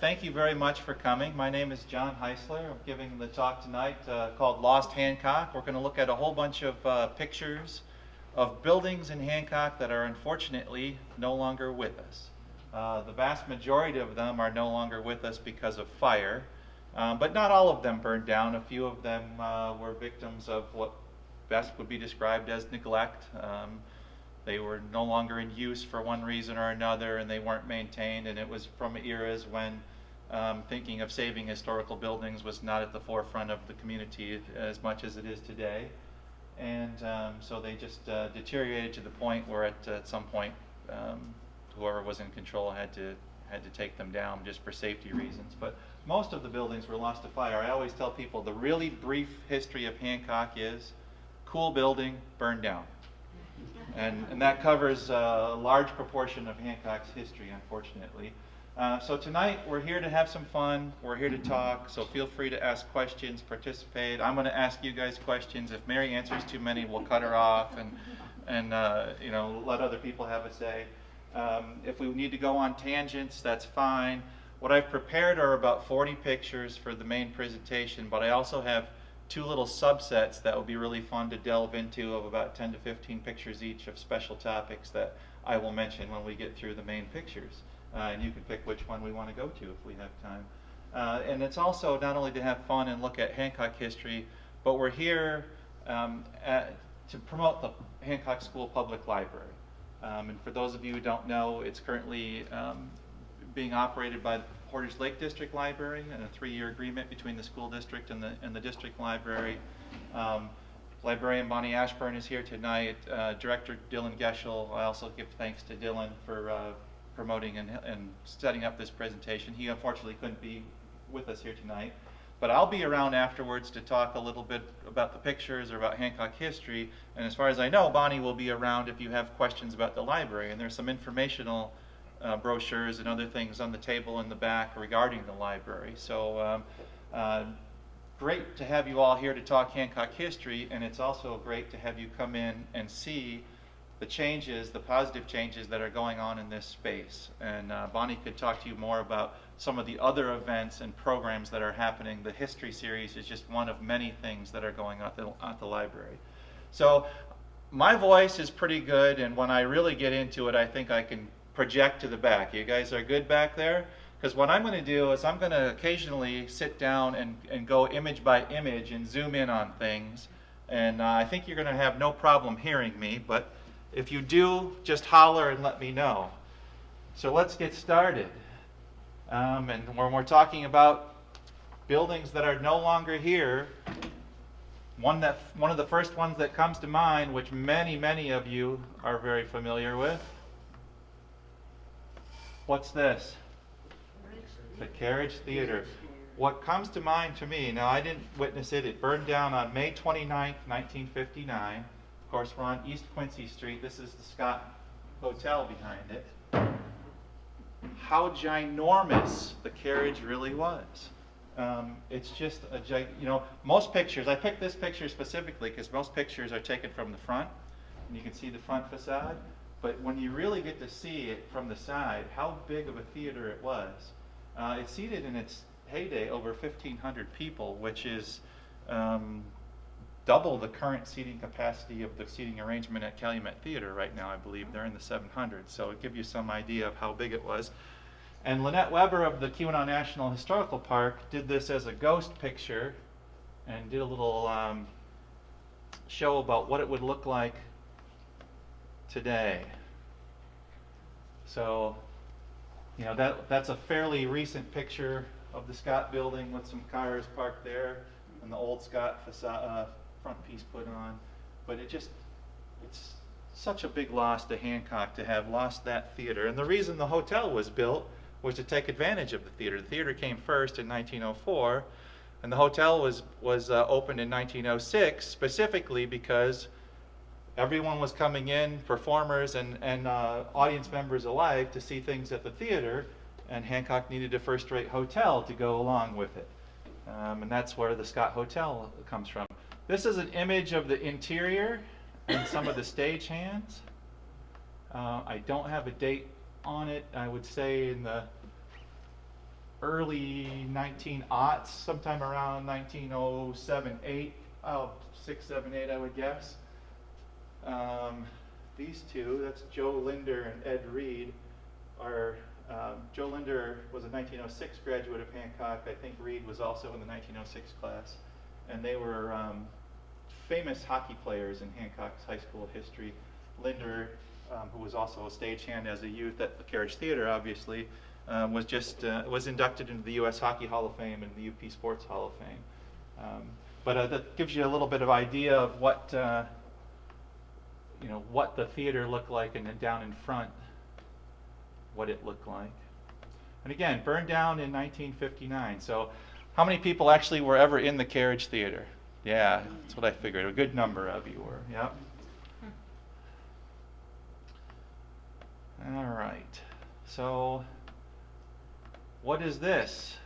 Thank you very much for coming. My name is John Haeussler. I'm giving the talk tonight called Lost Hancock. We're going to look at a whole bunch of pictures of buildings in Hancock that are unfortunately no longer with us. The vast majority of them are no longer with us because of fire, but not all of them burned down. A few of them were victims of what best would be described as neglect. They were no longer in use for one reason or another, and they weren't maintained, and it was from eras when thinking of saving historical buildings was not at the forefront of the community as much as it is today. And so they just deteriorated to the point where at some point whoever was in control had to take them down just for safety reasons. But most of the buildings were lost to fire. I always tell people the really brief history of Hancock is cool building, burned down. And that covers a large proportion of Hancock's history, unfortunately. So tonight we're here to have some fun. We're here to talk, so feel free to ask questions, participate. I'm going to ask you guys questions. If Mary answers too many, we'll cut her off and you know, let other people have a say. If we need to go on tangents, that's fine. What I've prepared are about 40 pictures for the main presentation, but I also have two little subsets that will be really fun to delve into of about 10 to 15 pictures each of special topics that I will mention when we get through the main pictures. And you can pick which one we want to go to if we have time. And it's also not only to have fun and look at Hancock history, but we're here to promote the Hancock School Public Library. And for those of you who don't know, it's currently being operated by the Portage Lake District Library, and a 3-year agreement between the school district and the district library. Librarian Bonnie Ashburn is here tonight. Director Dylan Geschel, I also give thanks to Dylan for promoting and setting up this presentation. He unfortunately couldn't be with us here tonight, but I'll be around afterwards to talk a little bit about the pictures or about Hancock history, and as far as I know, Bonnie will be around if you have questions about the library, and there's some informational brochures and other things on the table in the back regarding the library. So great to have you all here to talk Hancock history, and it's also great to have you come in and see the changes, the positive changes that are going on in this space. And Bonnie could talk to you more about some of the other events and programs that are happening. The history series is just one of many things that are going on at the library. So my voice is pretty good, and when I really get into it, I think I can project to the back. You guys are good back there? Because what I'm going to do is I'm going to occasionally sit down and go image by image and zoom in on things. And I think you're going to have no problem hearing me, but if you do, just holler and let me know. So let's get started. And when we're talking about buildings that are no longer here, one of the first ones that comes to mind, which many of you are very familiar with, what's this? The Carriage Theater. What comes to mind to me, now I didn't witness it, it burned down on May 29th, 1959. Of course, we're on East Quincy Street. This is the Scott Hotel behind it. How ginormous the Carriage really was. It's just you know, most pictures, I picked this picture specifically because most pictures are taken from the front, and you can see the front facade. But when you really get to see it from the side, how big of a theater it was. It seated in its heyday over 1,500 people, which is double the current seating capacity of the seating arrangement at Calumet Theater right now. I believe they're in the 700s, so it gives you some idea of how big it was. And Lynette Weber of the Keweenaw National Historical Park did this as a ghost picture and did a little show about what it would look like today. So, you know, that's a fairly recent picture of the Scott building with some cars parked there and the old Scott facade, front piece put on. But it's such a big loss to Hancock to have lost that theater. And the reason the hotel was built was to take advantage of the theater. The theater came first in 1904, and the hotel was opened in 1906 specifically because everyone was coming in, performers and audience members alike, to see things at the theater, and Hancock needed a first-rate hotel to go along with it. And that's where the Scott Hotel comes from. This is an image of the interior and some of the stagehands. I don't have a date on it. I would say in the early 1900s, sometime around 1907, 8, 6, 7, 8, I would guess. These two, that's Joe Linder and Ed Reed, are, Joe Linder was a 1906 graduate of Hancock. I think Reed was also in the 1906 class. And they were famous hockey players in Hancock's high school history. Linder, who was also a stagehand as a youth at the Carriage Theater, obviously, was inducted into the U.S. Hockey Hall of Fame and the UP Sports Hall of Fame. But that gives you a little bit of idea of what what the theater looked like, and then down in front, what it looked like. And again, burned down in 1959. So, how many people actually were ever in the Carriage Theater? Yeah, that's what I figured. A good number of you were. Yep. All right. So, what is this?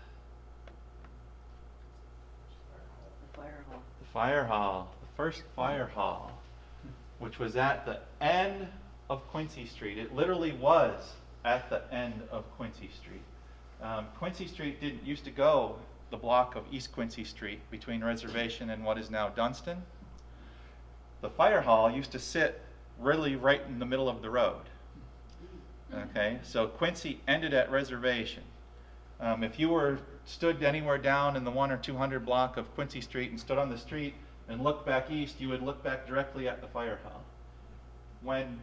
The fire hall. The fire hall. The first fire hall, which was at the end of Quincy Street. It literally was at the end of Quincy Street. Quincy Street didn't used to go the block of East Quincy Street between Reservation and what is now Dunston. The fire hall used to sit really right in the middle of the road. Okay, so Quincy ended at Reservation. If you stood anywhere down in the 100 or 200 block of Quincy Street and stood on the street and looked back east, you would look back directly at the fire hall. When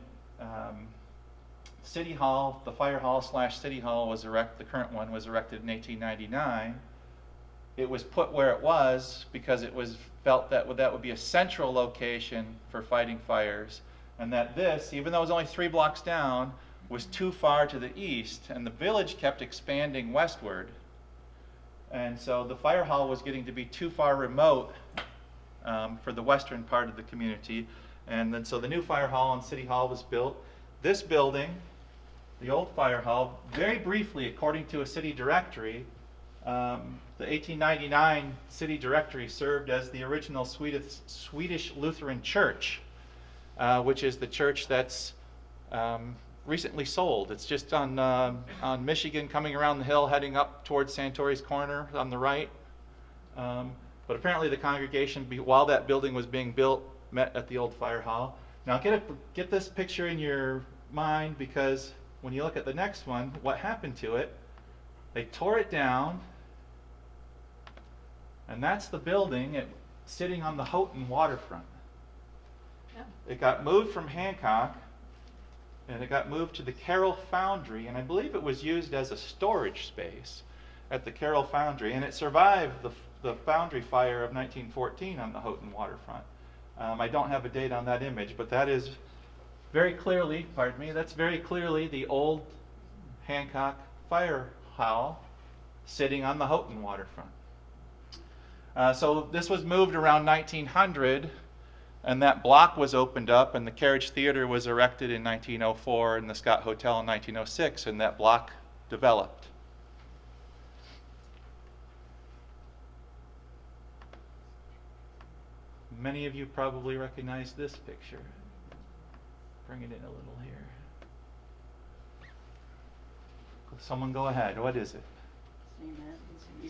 City Hall, the fire hall / City Hall was the current one was erected in 1899, it was put where it was because it was felt that would be a central location for fighting fires, and that this, even though it was only 3 blocks down, was too far to the east, and the village kept expanding westward. And so the fire hall was getting to be too far remote for the western part of the community. And then so the new fire hall and City Hall was built. This building, the old fire hall, very briefly, according to a city directory, the 1899 city directory served as the original Swedish Lutheran church, which is the church that's recently sold. It's just on Michigan, coming around the hill, heading up towards Santori's Corner on the right. But apparently the congregation, while that building was being built, met at the old fire hall. Now get this picture in your mind, because when you look at the next one, what happened to it, they tore it down, and that's the building sitting on the Houghton waterfront. Yeah. It got moved from Hancock, and it got moved to the Carroll Foundry, and I believe it was used as a storage space at the Carroll Foundry, and it survived the foundry fire of 1914 on the Houghton waterfront. I don't have a date on that image, but that is very clearly, that's very clearly the old Hancock fire hall sitting on the Houghton waterfront. So this was moved around 1900, and that block was opened up, and the Carriage Theater was erected in 1904, and the Scott Hotel in 1906, and that block developed. Many of you probably recognize this picture. Bring it in a little here. Someone go ahead. What is it?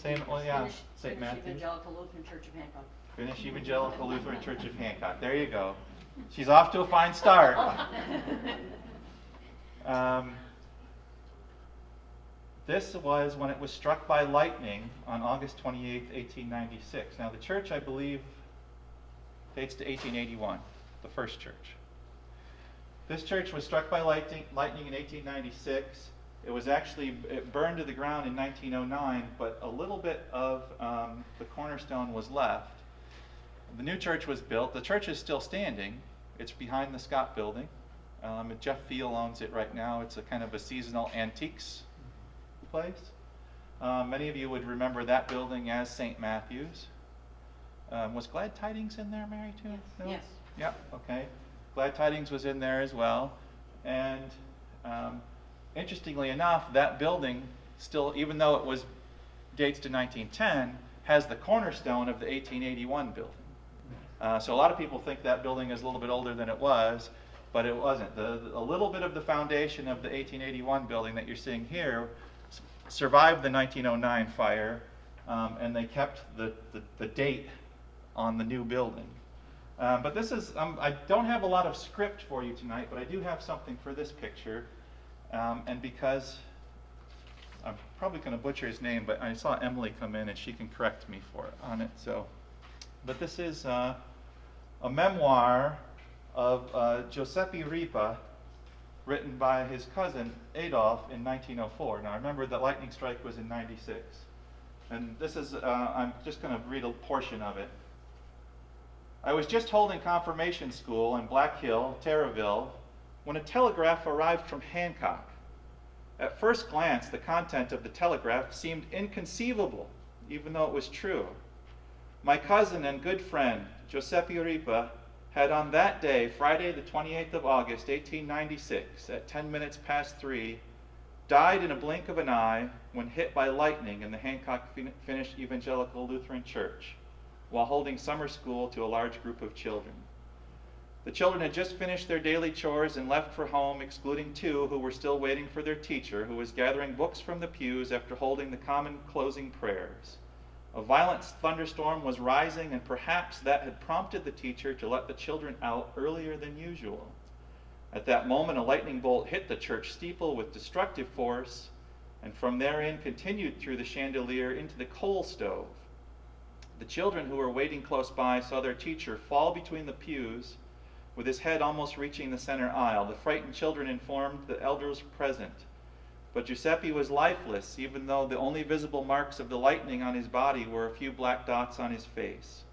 St. Matthew's. Evangelical Lutheran Church of Hancock. Finnish Evangelical Lutheran Church of Hancock. There you go. She's off to a fine start. This was when it was struck by lightning on August 28, 1896. Now the church, I believe, dates to 1881, the first church. This church was struck by lightning in 1896. It burned to the ground in 1909, but a little bit of the cornerstone was left. The new church was built. The church is still standing. It's behind the Scott building. Jeff Field owns it right now. It's a kind of a seasonal antiques place. Many of you would remember that building as St. Matthew's. Was Glad Tidings in there, Mary, too? No? Yes. Yep, okay. Glad Tidings was in there as well. And interestingly enough, that building still, even though it dates to 1910, has the cornerstone of the 1881 building. So a lot of people think that building is a little bit older than it was, but it wasn't. A little bit of the foundation of the 1881 building that you're seeing here survived the 1909 fire, and they kept the date on the new building. But this is, I don't have a lot of script for you tonight, but I do have something for this picture. And because, I'm probably going to butcher his name, but I saw Emily come in and she can correct me on it. So, but this is a memoir of Giuseppe Ripa, written by his cousin Adolf in 1904. Now remember the lightning strike was in 96. And this is, I'm just going to read a portion of it. I was just holding confirmation school in Black Hill, Terraville, when a telegraph arrived from Hancock. At first glance, the content of the telegraph seemed inconceivable, even though it was true. My cousin and good friend, Giuseppe Ripa, had on that day, Friday the 28th of August, 1896, at 10 minutes past 3, died in a blink of an eye when hit by lightning in the Hancock Finnish Evangelical Lutheran Church, while holding summer school to a large group of children. The children had just finished their daily chores and left for home, excluding 2 who were still waiting for their teacher, who was gathering books from the pews after holding the common closing prayers. A violent thunderstorm was rising, and perhaps that had prompted the teacher to let the children out earlier than usual. At that moment, a lightning bolt hit the church steeple with destructive force, and from therein continued through the chandelier into the coal stove. The children who were waiting close by saw their teacher fall between the pews, with his head almost reaching the center aisle. The frightened children informed the elders present. But Giuseppe was lifeless, even though the only visible marks of the lightning on his body were a few black dots on his face.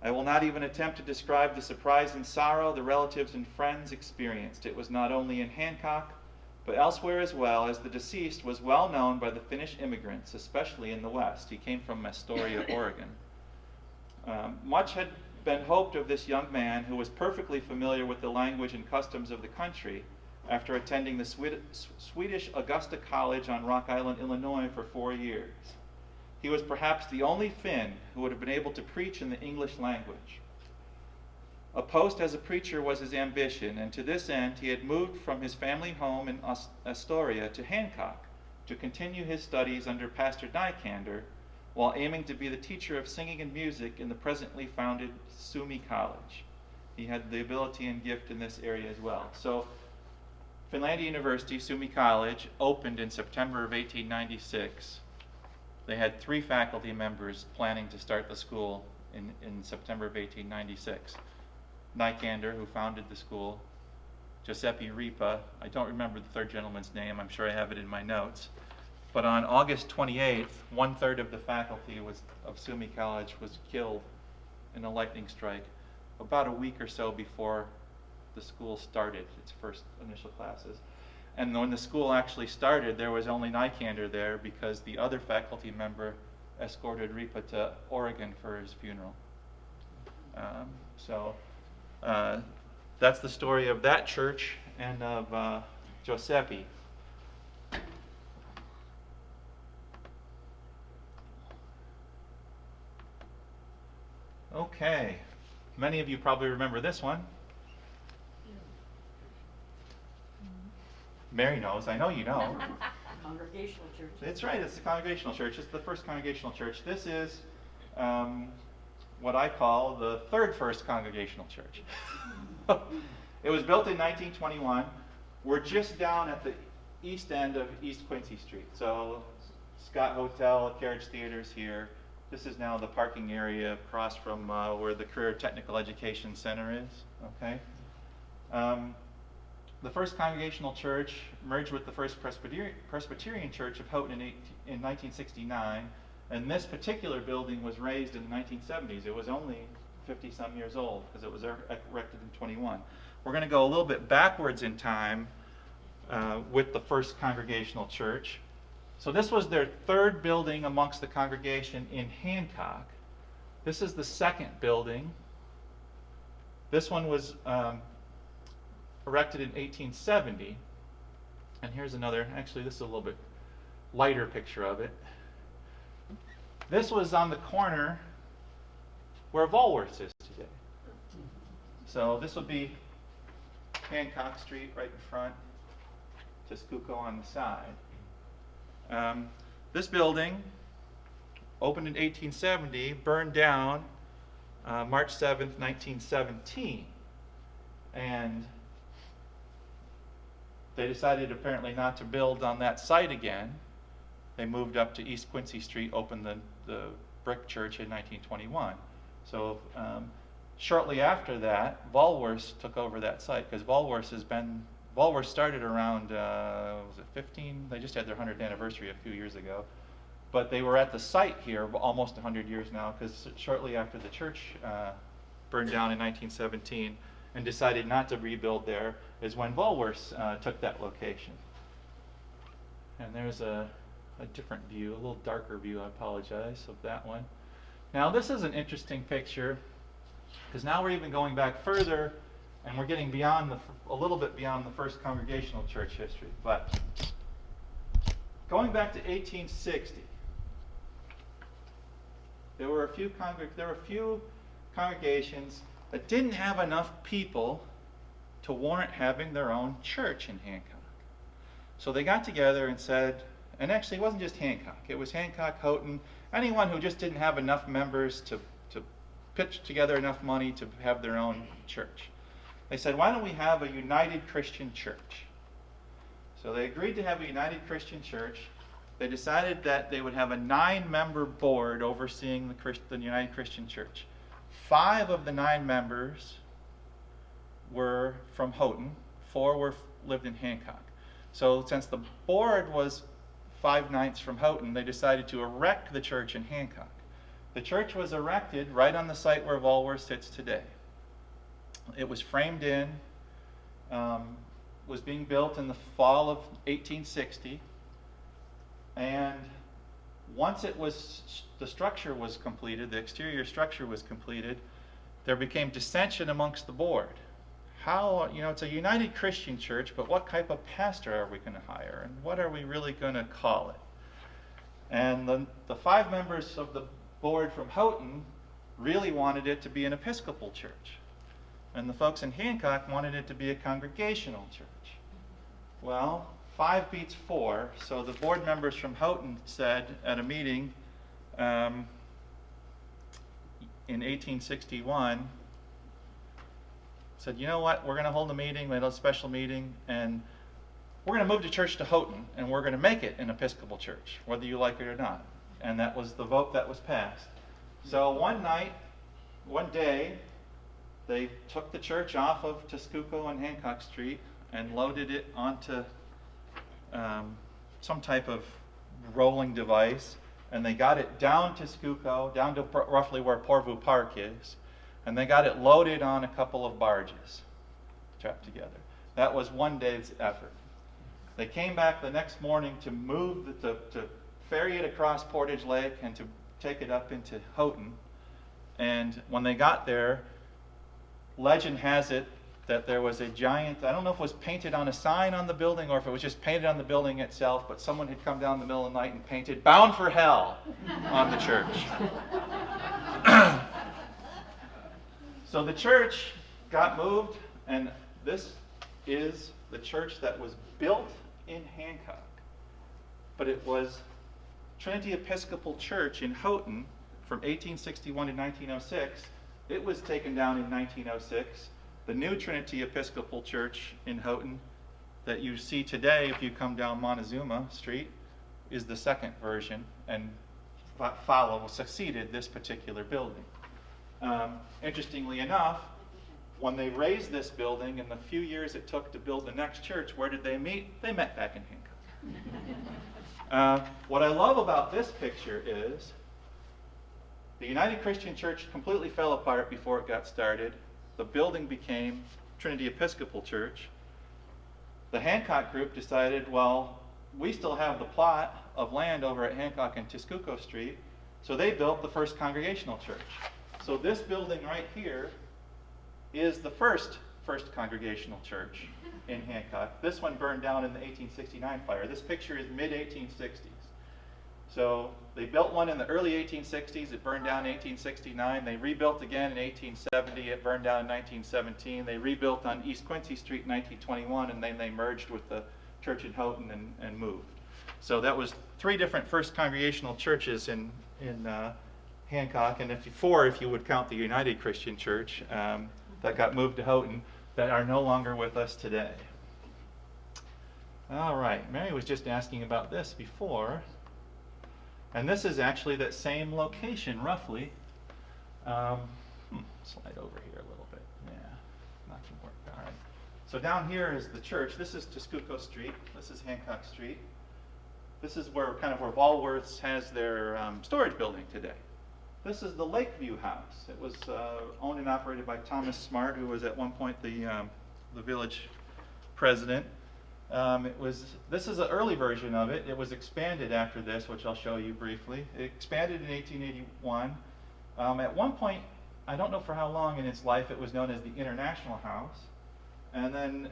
I will not even attempt to describe the surprise and sorrow the relatives and friends experienced. It was not only in Hancock, but elsewhere as well, as the deceased was well known by the Finnish immigrants, especially in the West. He came from Astoria, Oregon. Much had been hoped of this young man, who was perfectly familiar with the language and customs of the country, after attending the Swedish Augusta College on Rock Island, Illinois for 4 years. He was perhaps the only Finn who would have been able to preach in the English language. A post as a preacher was his ambition, and to this end he had moved from his family home in Astoria to Hancock to continue his studies under Pastor Nycander, while aiming to be the teacher of singing and music in the presently founded Suomi College. He had the ability and gift in this area as well. So Finlandia University, Suomi College, opened in September of 1896. They had 3 faculty members planning to start the school in September of 1896. Nycander, who founded the school, Giuseppe Ripa, I don't remember the third gentleman's name, I'm sure I have it in my notes. But on August 28th, 1/3 of the faculty of Suomi College was killed in a lightning strike about a week or so before the school started its first initial classes. And when the school actually started, there was only Nycander there because the other faculty member escorted Ripa to Oregon for his funeral. That's the story of that church and of Giuseppe. Okay, many of you probably remember this one. Mary knows, I know you know. Congregational church. That's right, it's the Congregational Church. It's the first Congregational Church. This is what I call the first Congregational Church. It was built in 1921. We're just down at the east end of East Quincy Street. So Scott Hotel, Carriage Theater's here. This is now the parking area across from where the Career Technical Education Center is. Okay. The first Congregational Church merged with the first Presbyterian Church of Houghton in 1969, and this particular building was raised in the 1970s. It was only 50-some years old because it was erected in 21. We're going to go a little bit backwards in time with the first Congregational Church. So this was their 3rd building amongst the congregation in Hancock. This is the 2nd building. This one was erected in 1870. And here's another, actually this is a little bit lighter picture of it. This was on the corner where Volworths is today. So this would be Hancock Street right in front, Tescuco on the side. This building opened in 1870, burned down March 7th, 1917. And they decided apparently not to build on that site again. They moved up to East Quincy Street, opened the brick church in 1921. So shortly after that, Woolworths took over that site, because Woolworths started around, was it 15? They just had their 100th anniversary a few years ago. But they were at the site here almost 100 years now, because shortly after the church burned down in 1917 and decided not to rebuild there is when Woolworths took that location. And there's a different view, a little darker view, I apologize, of that one. Now this is an interesting picture, because now we're even going back further, and we're getting beyond a little bit beyond the first Congregational church history. But going back to 1860, there were a few congregations that didn't have enough people to warrant having their own church in Hancock. So they got together and said, and actually it wasn't just Hancock, it was Hancock, Houghton, anyone who just didn't have enough members to pitch together enough money to have their own church. They said, why don't we have a United Christian Church? So they agreed to have a United Christian Church. They decided that they would have a 9-member board overseeing the United Christian Church. 5 of the 9 members were from Houghton, 4 lived in Hancock. So since the board was 5/9 from Houghton, they decided to erect the church in Hancock. The church was erected right on the site where Woolworths sits today. It was framed in, was being built in the fall of 1860, and once the structure was completed, the exterior structure was completed, there became dissension amongst the board. How, it's a United Christian Church, but what type of pastor are we going to hire, and what are we really going to call it? And the 5 members of the board from Houghton really wanted it to be an Episcopal church, and the folks in Hancock wanted it to be a Congregational church. Well, 5 beats 4, so the board members from Houghton said at a meeting in 1861, said, you know what, we're going to hold a meeting, we had a special meeting, and we're going to move the church to Houghton, and we're going to make it an Episcopal church, whether you like it or not. And that was the vote that was passed. So one day, they took the church off of Tescuco and Hancock Street and loaded it onto some type of rolling device, and they got it down Tescuco, down to roughly where Porvoo Park is, and they got it loaded on a couple of barges, trapped together. That was one day's effort. They came back the next morning to move, to ferry it across Portage Lake and to take it up into Houghton. And when they got there, legend has it that there was a giant, I don't know if it was painted on a sign on the building or if it was just painted on the building itself, but someone had come down in the middle of the night and painted "Bound for Hell" on the church. So the church got moved, and this is the church that was built in Hancock. But it was Trinity Episcopal Church in Houghton from 1861 to 1906. It was taken down in 1906. The new Trinity Episcopal Church in Houghton that you see today if you come down Montezuma Street is the second version, and succeeded this particular building. Interestingly enough, when they raised this building and the few years it took to build the next church, where did they meet? They met back in Hancock. What I love about this picture is the United Christian Church completely fell apart before it got started. The building became Trinity Episcopal Church. The Hancock group decided, well, we still have the plot of land over at Hancock and Tescuco Street, so they built the first Congregational church. So this building right here is the first Congregational church in Hancock. This one burned down in the 1869 fire. This picture is mid-1860s. So they built one in the early 1860s. It burned down in 1869. They rebuilt again in 1870. It burned down in 1917. They rebuilt on East Quincy Street in 1921, and then they merged with the church in Houghton and moved. So that was 3 different First Congregational churches in Hancock, and four if you would count the United Christian Church that got moved to Houghton, that are no longer with us today. All right, Mary was just asking about this before, and this is actually that same location, roughly. Slide over here a little bit. Yeah, not gonna work. All right. So down here is the church. This is Tescuco Street. This is Hancock Street. This is where where Walworth's has their storage building today. This is the Lakeview House. It was owned and operated by Thomas Smart, who was at one point the village president. This is an early version of it. It was expanded after this, which I'll show you briefly. It expanded in 1881. At one point, I don't know for how long in its life, it was known as the International House. And then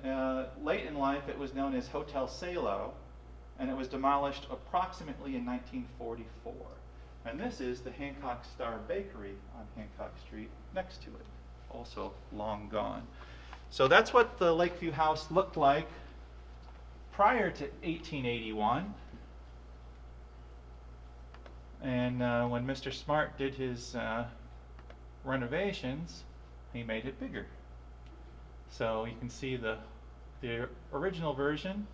late in life, it was known as Hotel Salo, and it was demolished approximately in 1944. And this is the Hancock Star Bakery on Hancock Street next to it, also long gone. So that's what the Lakeview House looked like prior to 1881. And when Mr. Smart did his renovations, he made it bigger. So you can see the original version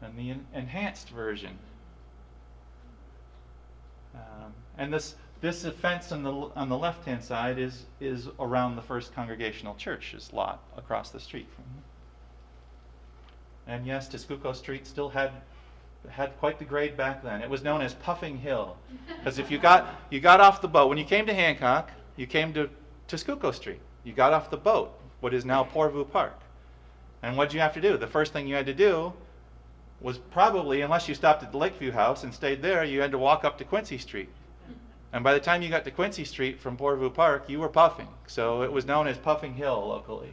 and the enhanced version. And this fence on the left-hand side is around the First Congregational Church's lot across the street from them. And yes, Tescuco Street still had quite the grade back then. It was known as Puffing Hill, because if you got off the boat when you came to Hancock, you came to Tescuco Street. You got off the boat, what is now Portview Park, and what did you have to do? The first thing you had to do was probably, unless you stopped at the Lakeview House and stayed there, you had to walk up to Quincy Street. And by the time you got to Quincy Street from Portview Park, you were puffing. So it was known as Puffing Hill locally.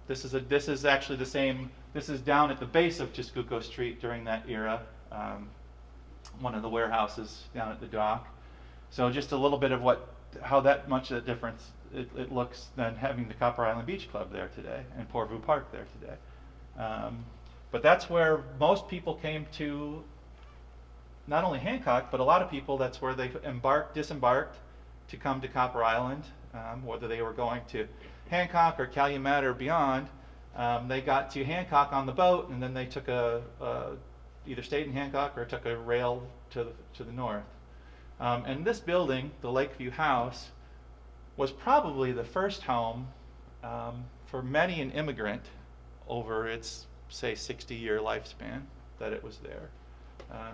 This is actually the same. This is down at the base of Tescuco Street during that era. One of the warehouses down at the dock. So just a little bit of how that much of a difference it looks than having the Copper Island Beach Club there today and Portview Park there today. But that's where most people came to, not only Hancock, but a lot of people, that's where they disembarked to come to Copper Island, whether they were going to Hancock or Calumet or beyond. They got to Hancock on the boat, and then they took either stayed in Hancock or took a rail to the north. And this building, the Lakeview House, was probably the first home for many an immigrant over its, say, 60-year lifespan that it was there.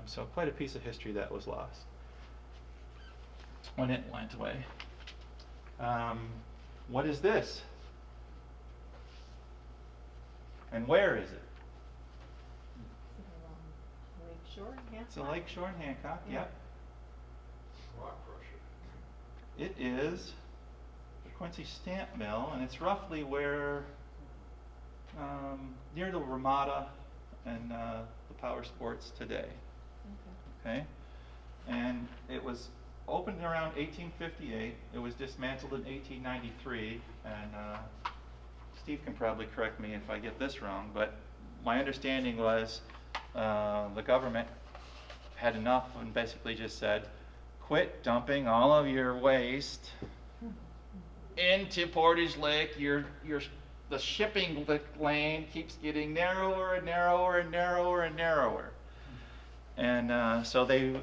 So quite a piece of history that was lost when it went away. What is this? And where is it? Lakeshore, Hancock? It's a Lakeshore in Hancock, Yeah. yep. Rock crusher. It is the Quincy Stamp Mill, and it's roughly where, near the Ramada and the Power Sports today. Okay. And it was opened around 1858. It was dismantled in 1893, and Steve can probably correct me if I get this wrong, but my understanding was the government had enough and basically just said, quit dumping all of your waste into Portage Lake. The shipping lane keeps getting narrower and narrower and narrower and narrower. And so they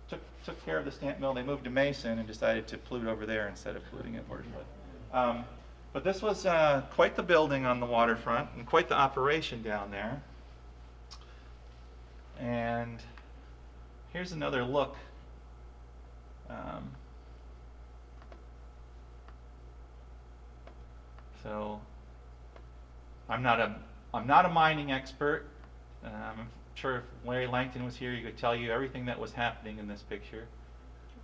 took care of the stamp mill. They moved to Mason and decided to pollute over there instead of polluting at Portage Lake. But this was quite the building on the waterfront and quite the operation down there. And here's another look. So I'm not a mining expert. I'm sure if Larry Langton was here, he could tell you everything that was happening in this picture.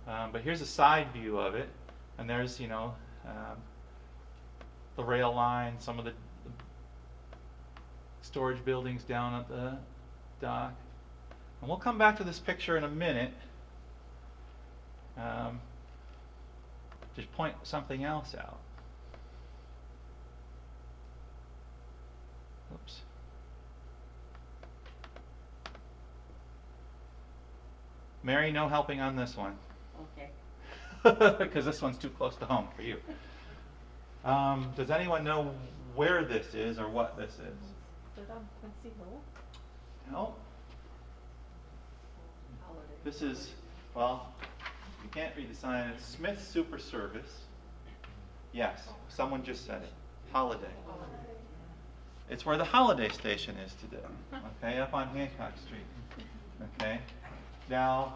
But here's a side view of it, and there's the rail line, some of the storage buildings down at the dock. And we'll come back to this picture in a minute. Just point something else out. Oops. Mary, no helping on this one. Okay. Because this one's too close to home for you. Does anyone know where this is or what this is? Is it on Quincy Hill? No. This is, well, you can't read the sign. It's Smith's Super Service. Yes, someone just said it. Holiday. It's where the Holiday Station is today. Okay, up on Hancock Street. Okay. Now,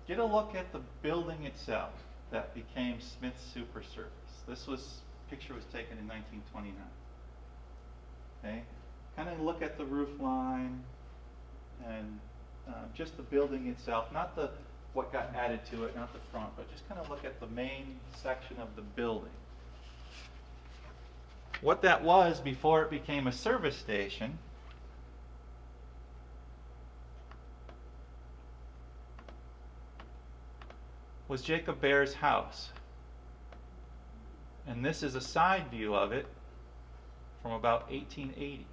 get a look at the building itself that became Smith's Super Service. Picture was taken in 1929. Okay, kind of look at the roof line and just the building itself, not what got added to it, not the front, but just kind of look at the main section of the building. What that was before it became a service station was Jacob Behr's house. And this is a side view of it from about 1880.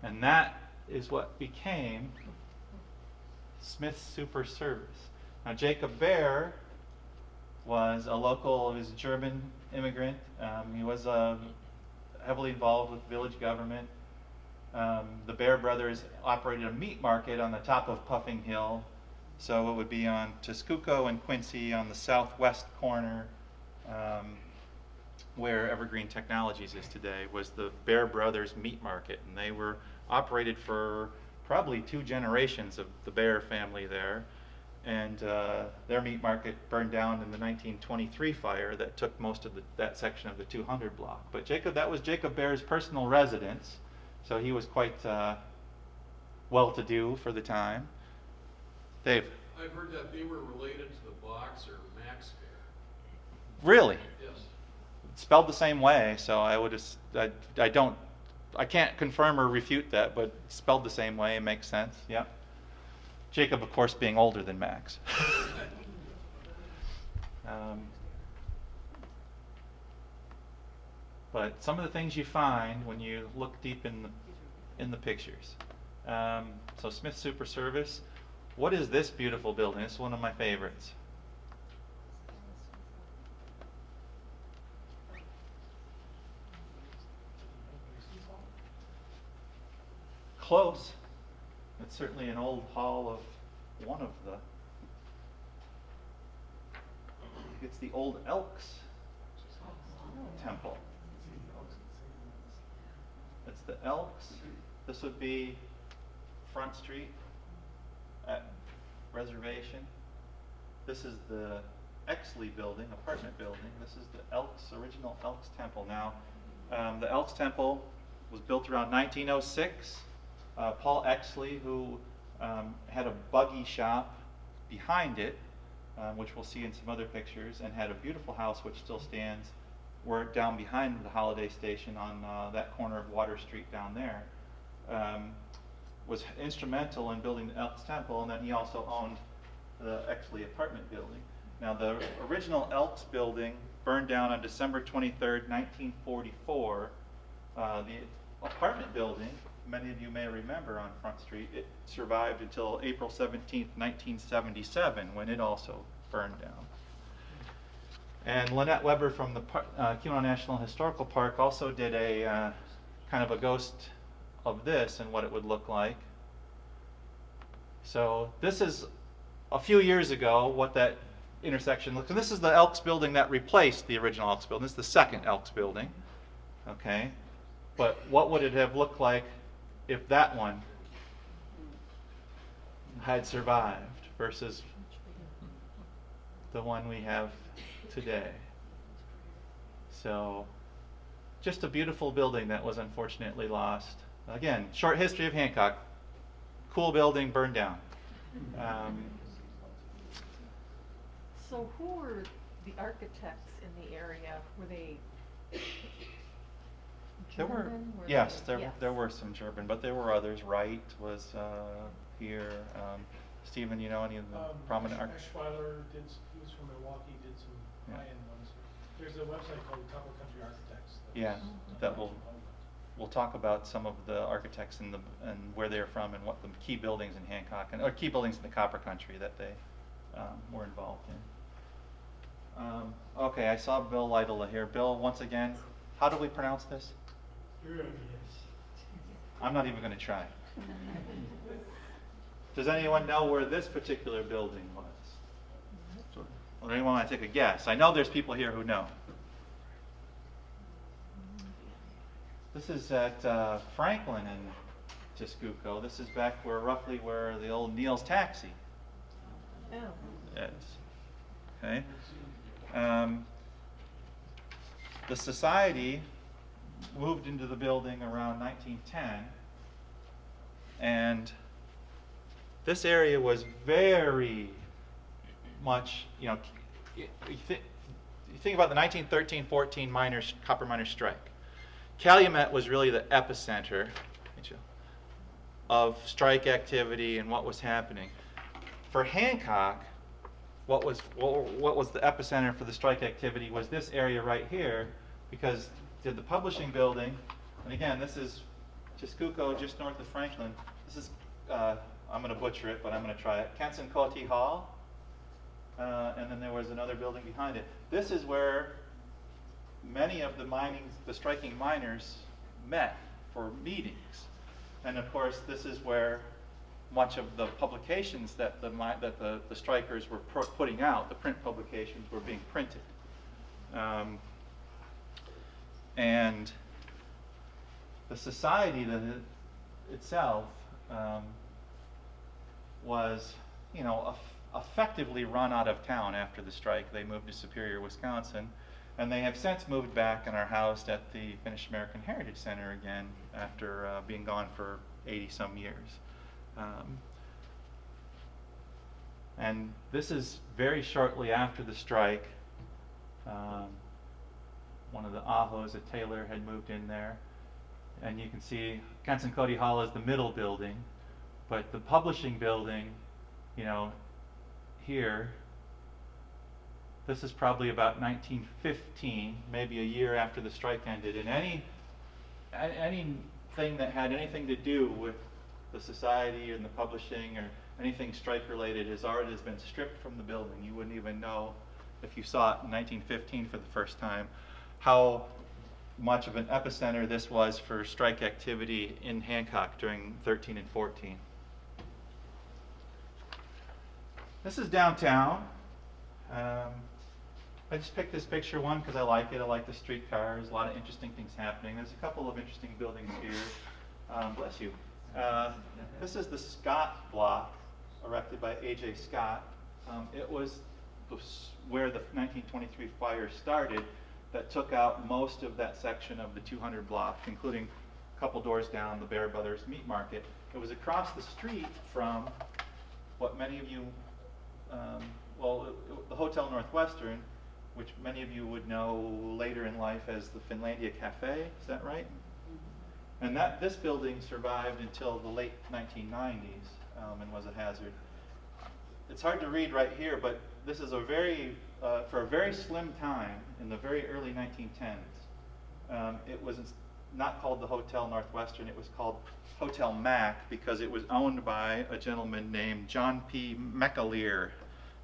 And that is what became Smith's Super Service. Now, Jacob Behr was a local, he was a German immigrant. He was heavily involved with village government. The Behr brothers operated a meat market on the top of Puffing Hill. So it would be on Tezcuco and Quincy on the southwest corner, where Evergreen Technologies is today, was the Behr brothers meat market. And they were operated for probably 2 generations of the Behr family there. And their meat market burned down in the 1923 fire that took most of that section of the 200 block. But that was Jacob Behr's personal residence. So he was quite well-to-do for the time. Dave? I've heard that they were related to the boxer Max Behr. Really? Yes. It's spelled the same way, so I can't confirm or refute that, but it's spelled the same way. It makes sense. Yeah. Jacob, of course, being older than Max. But some of the things you find when you look deep in the pictures. So Smith Super Service. What is this beautiful building? It's one of my favorites. Close. It's certainly an old hall of one of the. It's the old Elks Temple. It's the Elks. This would be Front Street at Reservation. This is the Exley building, apartment building. This is the original Elks Temple. Now, the Elks Temple was built around 1906. Paul Exley, who had a buggy shop behind it, which we'll see in some other pictures, and had a beautiful house which still stands down behind the Holiday Station on that corner of Water Street down there, was instrumental in building the Elks Temple, and then he also owned the Exley apartment building. Now, the original Elks building burned down on December 23rd, 1944. The apartment building, many of you may remember on Front Street, it survived until April 17th, 1977, when it also burned down. And Lynette Weber from the Keweenaw National Historical Park also did a kind of a ghost of this and what it would look like. So this is a few years ago what that intersection looks. And this is the Elks building that replaced the original Elks building. This is the second Elks building. Okay, but what would it have looked like if that one had survived versus the one we have today? So just a beautiful building that was unfortunately lost. Again, short history of Hancock. Cool building burned down. So who were the architects in the area? Were they There were, German? yes, Yes. there were some German, but there were others. Wright was here. Stephen, you know any of the prominent architects? Haeussler he was from Milwaukee, did some Yeah. high-end ones. There's a website called Couple Country Architects. Yeah, that we'll we'll talk about some of the architects and where they're from and what the key buildings in Hancock or key buildings in the Copper Country that they were involved in. Okay, I saw Bill Lytle here. Bill, once again, how do we pronounce this? I'm not even going to try. Does anyone know where this particular building was? Or anyone want to take a guess? I know there's people here who know. This is at Franklin and Tiscuco. This is back where roughly where the old Neil's Taxi Oh. is. Okay. The society moved into the building around 1910, and this area was very much, you know, you think about the 1913-14 copper miners' strike. Calumet was really the epicenter of strike activity and what was happening. For Hancock, what was the epicenter for the strike activity was this area right here, because the publishing building, and again, this is Tiscuco, just north of Franklin. This is, I'm going to butcher it, but I'm going to try it, Kansankoti Hall, and then there was another building behind it. This is where many of the striking miners met for meetings. And of course, this is where much of the publications that the strikers were putting out, the print publications, were being printed. And the society itself was, you know, effectively run out of town after the strike. They moved to Superior, Wisconsin, and they have since moved back and are housed at the Finnish American Heritage Center again after being gone for 80-some years. And this is very shortly after the strike. One of the Ahos at Taylor had moved in there. And you can see Kansankoti Hall is the middle building, but the publishing building, you know, here, this is probably about 1915, maybe a year after the strike ended. And anything that had anything to do with the society and the publishing or anything strike related has been stripped from the building. You wouldn't even know if you saw it in 1915 for the first time how much of an epicenter this was for strike activity in Hancock during 13 and 14. This is downtown. I just picked this picture one because I like it. I like the streetcars, a lot of interesting things happening. There's a couple of interesting buildings here. Bless you. This is the Scott block, erected by A.J. Scott. It was where the 1923 fire started that took out most of that section of the 200 block, including a couple doors down, the Bear Brothers Meat Market. It was across the street from what many of you, the Hotel Northwestern, which many of you would know later in life as the Finlandia Cafe. Is that right? And this building survived until the late 1990s and was a hazard. It's hard to read right here, but this is for a very slim time in the very early 1910s. It was not called the Hotel Northwestern, it was called Hotel Mac because it was owned by a gentleman named John P. McAleer.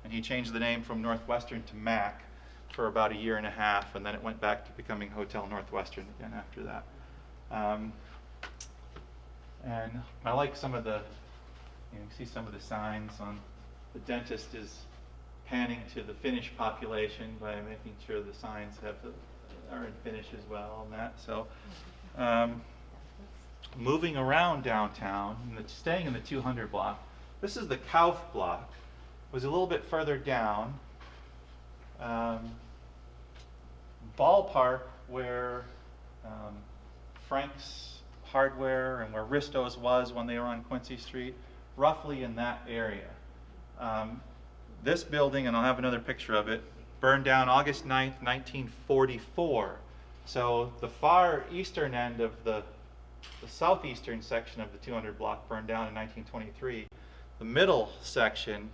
And he changed the name from Northwestern to Mac for about a year and a half, and then it went back to becoming Hotel Northwestern again after that. And I like some of the, you see some of the signs on the dentist is panning to the Finnish population by making sure the signs are in Finnish as well and that. So moving around downtown, staying in the 200 block, this is the Kauf block. It was a little bit further down. Ballpark where Frank's Hardware and where Risto's was when they were on Quincy Street, roughly in that area. This building, and I'll have another picture of it, burned down August 9th, 1944. So the far eastern end of the southeastern section of the 200 block burned down in 1923. The middle section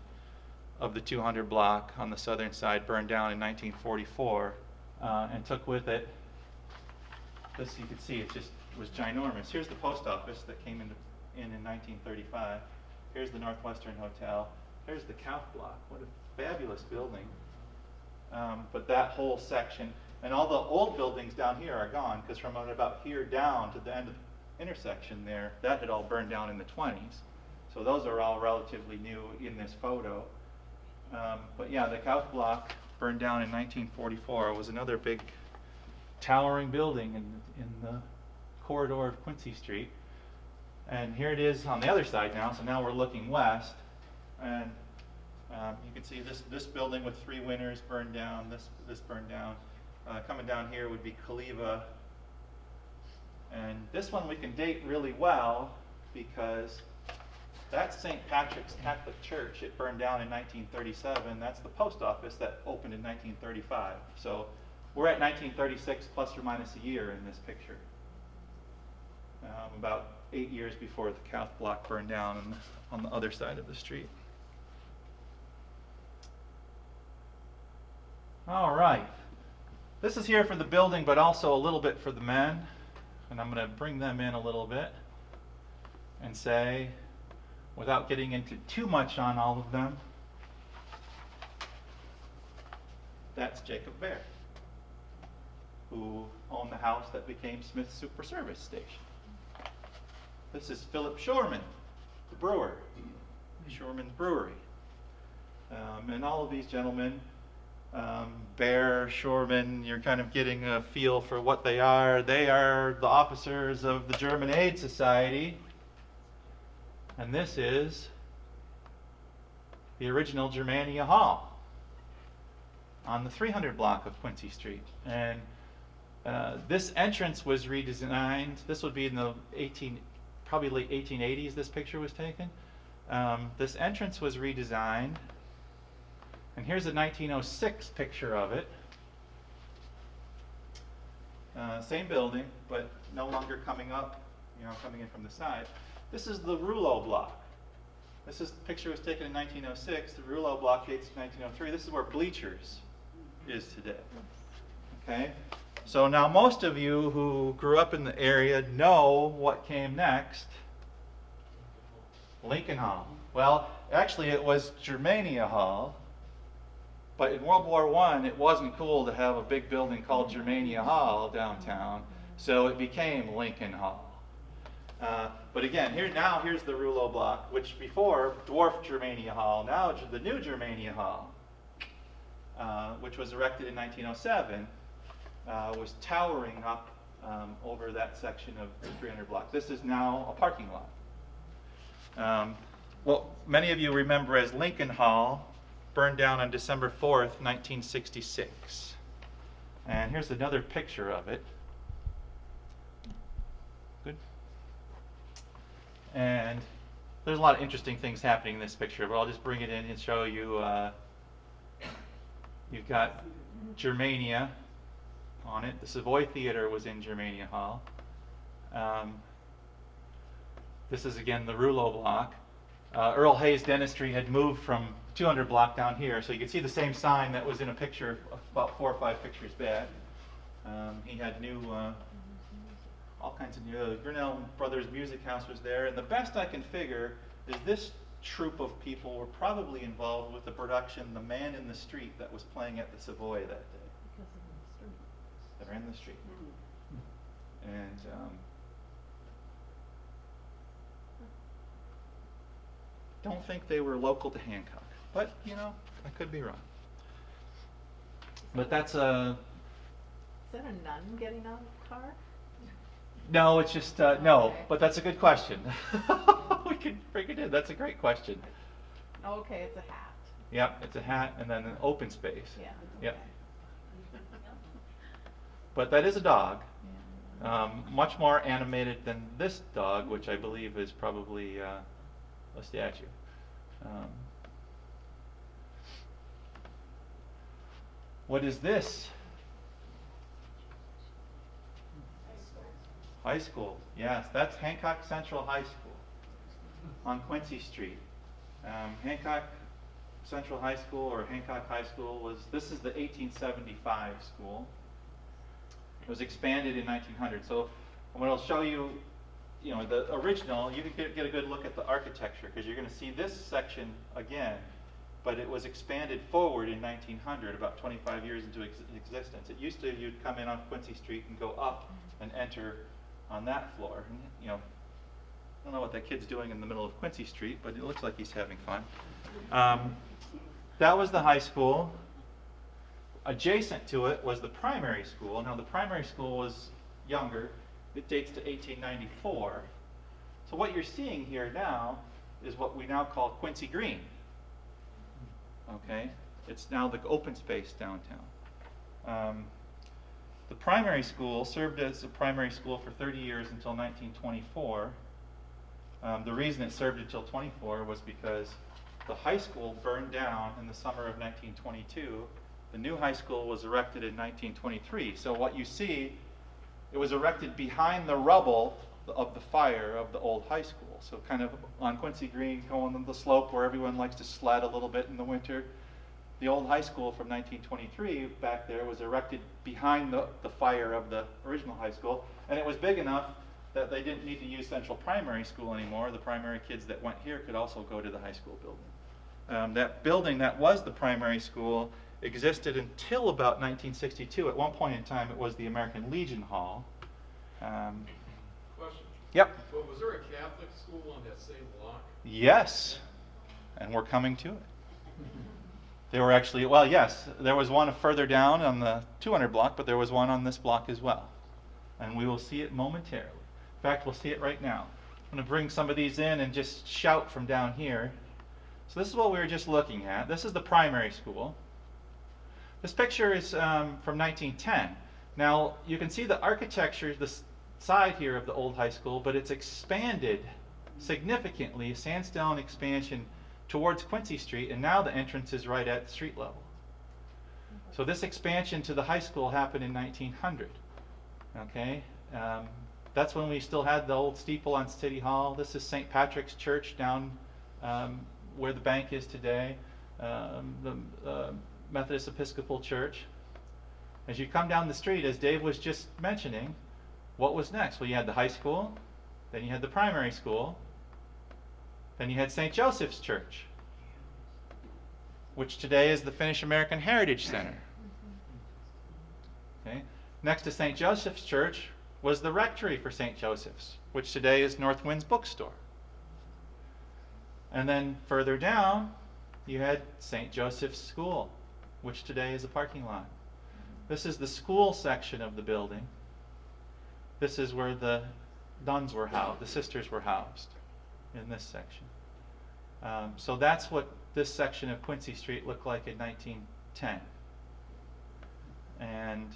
of the 200 block on the southern side burned down in 1944 and took with it, this you can see, it's just was ginormous. Here's the post office that came in 1935. Here's the Northwestern Hotel. Here's the Count Block. What a fabulous building. But that whole section, and all the old buildings down here are gone, because from about here down to the end of the intersection there, that had all burned down in the 20s. So those are all relatively new in this photo. But yeah, the Count Block burned down in 1944. It was another big towering building in the corridor of Quincy Street. And here it is on the other side now, so now we're looking west, and you can see this building with 3 winners burned down, this burned down. Coming down here would be Kaliva, and this one we can date really well because that's St. Patrick's Catholic Church. It burned down in 1937. That's the post office that opened in 1935. So we're at 1936 plus or minus a year in this picture. About 8 years before the Count Block burned down on the other side of the street. All right. This is here for the building, but also a little bit for the men. And I'm going to bring them in a little bit and say, without getting into too much on all of them, that's Jacob Bear, who owned the house that became Smith's Super Service Station. This is Philip Shorman, the brewer, Shorman Brewery. And all of these gentlemen, Bear, Shorman, you're kind of getting a feel for what they are. They are the officers of the German Aid Society. And this is the original Germania Hall on the 300 block of Quincy Street. And this entrance was redesigned. This would be in the probably late 1880s this picture was taken. This entrance was redesigned. And here's a 1906 picture of it. Same building, but no longer coming up, coming in from the side. This is the Rouleau block. This picture was taken in 1906. The Rouleau block dates 1903. This is where Bleachers is today. Okay? So now most of you who grew up in the area know what came next. Lincoln Hall. Well, actually it was Germania Hall. But in World War I, it wasn't cool to have a big building called Germania Hall downtown, so it became Lincoln Hall. But again, here's the Rouleau block, which before dwarfed Germania Hall. Now the new Germania Hall, which was erected in 1907, was towering up over that section of the 300 block. This is now a parking lot. What many of you remember as Lincoln Hall burned down on December 4th, 1966. And here's another picture of it. Good. And there's a lot of interesting things happening in this picture, but I'll just bring it in and show you. You've got Germania on it. The Savoy Theater was in Germania Hall. This is again the Rouleau block. Earl Hayes Dentistry had moved from 200 block down here, so you can see the same sign that was in a picture about 4 or 5 pictures back. He had new, all kinds of new, the Grinnell Brothers Music House was there, and the best I can figure is this troupe of people were probably involved with the production The Man in the Street that was playing at the Savoy that day. Because of the street. They're in the street. And don't think they were local to Hancock, but I could be wrong. But that's a. Is that a nun getting out of the car? No, it's just no. Okay. But that's a good question. We could bring it in. That's a great question. Oh, okay, it's a hat. Yep, it's a hat and then an open space. Yeah. Yep. Okay. But that is a dog. Yeah. Much more animated than this dog, which I believe is probably a statue. What is this? High school. Yes, that's Hancock Central High School on Quincy Street. Hancock Central High School, or Hancock High School, this is the 1875 school. It was expanded in 1900. So And what I'll show you, the original, you can get a good look at the architecture, because you're going to see this section again, but it was expanded forward in 1900, about 25 years into existence. It used to, you'd come in on Quincy Street and go up and enter on that floor. And, I don't know what that kid's doing in the middle of Quincy Street, but it looks like he's having fun. That was the high school. Adjacent to it was the primary school. Now the primary school was younger. It dates to 1894. So what you're seeing here now is what we now call Quincy Green. Okay? It's now the open space downtown. The primary school served as a primary school for 30 years until 1924. The reason it served until 24 was because the high school burned down in the summer of 1922. The new high school was erected in 1923. So what you see, it was erected behind the rubble of the fire of the old high school. So kind of on Quincy Green, going on the slope where everyone likes to sled a little bit in the winter. The old high school from 1923 back there was erected behind the fire of the original high school. And it was big enough that they didn't need to use Central Primary School anymore. The primary kids that went here could also go to the high school building. That building that was the primary school existed until about 1962. At one point in time, it was the American Legion Hall. Question. Yep. Well, was there a Catholic school on that same block? Yes, and we're coming to it. There were actually, well, yes, there was one further down on the 200 block, but there was one on this block as well. And we will see it momentarily. In fact, we'll see it right now. I'm going to bring some of these in and just shout from down here. So this is what we were just looking at. This is the primary school. This picture is from 1910. Now, you can see the architecture, the side here of the old high school, but it's expanded significantly, sandstone expansion towards Quincy Street, and now the entrance is right at street level. So this expansion to the high school happened in 1900. Okay, that's when we still had the old steeple on City Hall. This is St. Patrick's Church down where the bank is today, the Methodist Episcopal Church. As you come down the street, as Dave was just mentioning, what was next? Well, you had the high school, then you had the primary school, then you had St. Joseph's Church, which today is the Finnish American Heritage Center. Okay. Next to St. Joseph's Church was the rectory for St. Joseph's, which today is North Wind's bookstore. And then further down, you had St. Joseph's School, which today is a parking lot. This is the school section of the building. This is where the nuns were housed, the sisters were housed in this section. So that's what this section of Quincy Street looked like in 1910. And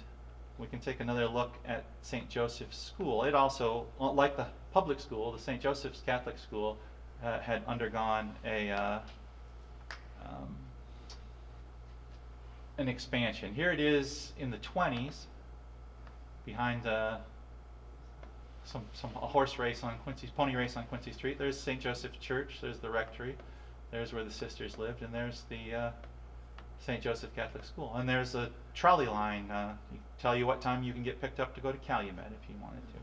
we can take another look at St. Joseph's School. It also, like the public school, the St. Joseph's Catholic School had undergone an expansion. Here it is in the 20s, behind a horse race on pony race on Quincy Street. There's St. Joseph's Church, there's the rectory, there's where the sisters lived, and there's the St. Joseph Catholic School. And there's a trolley line, tell you what time you can get picked up to go to Calumet if you wanted to.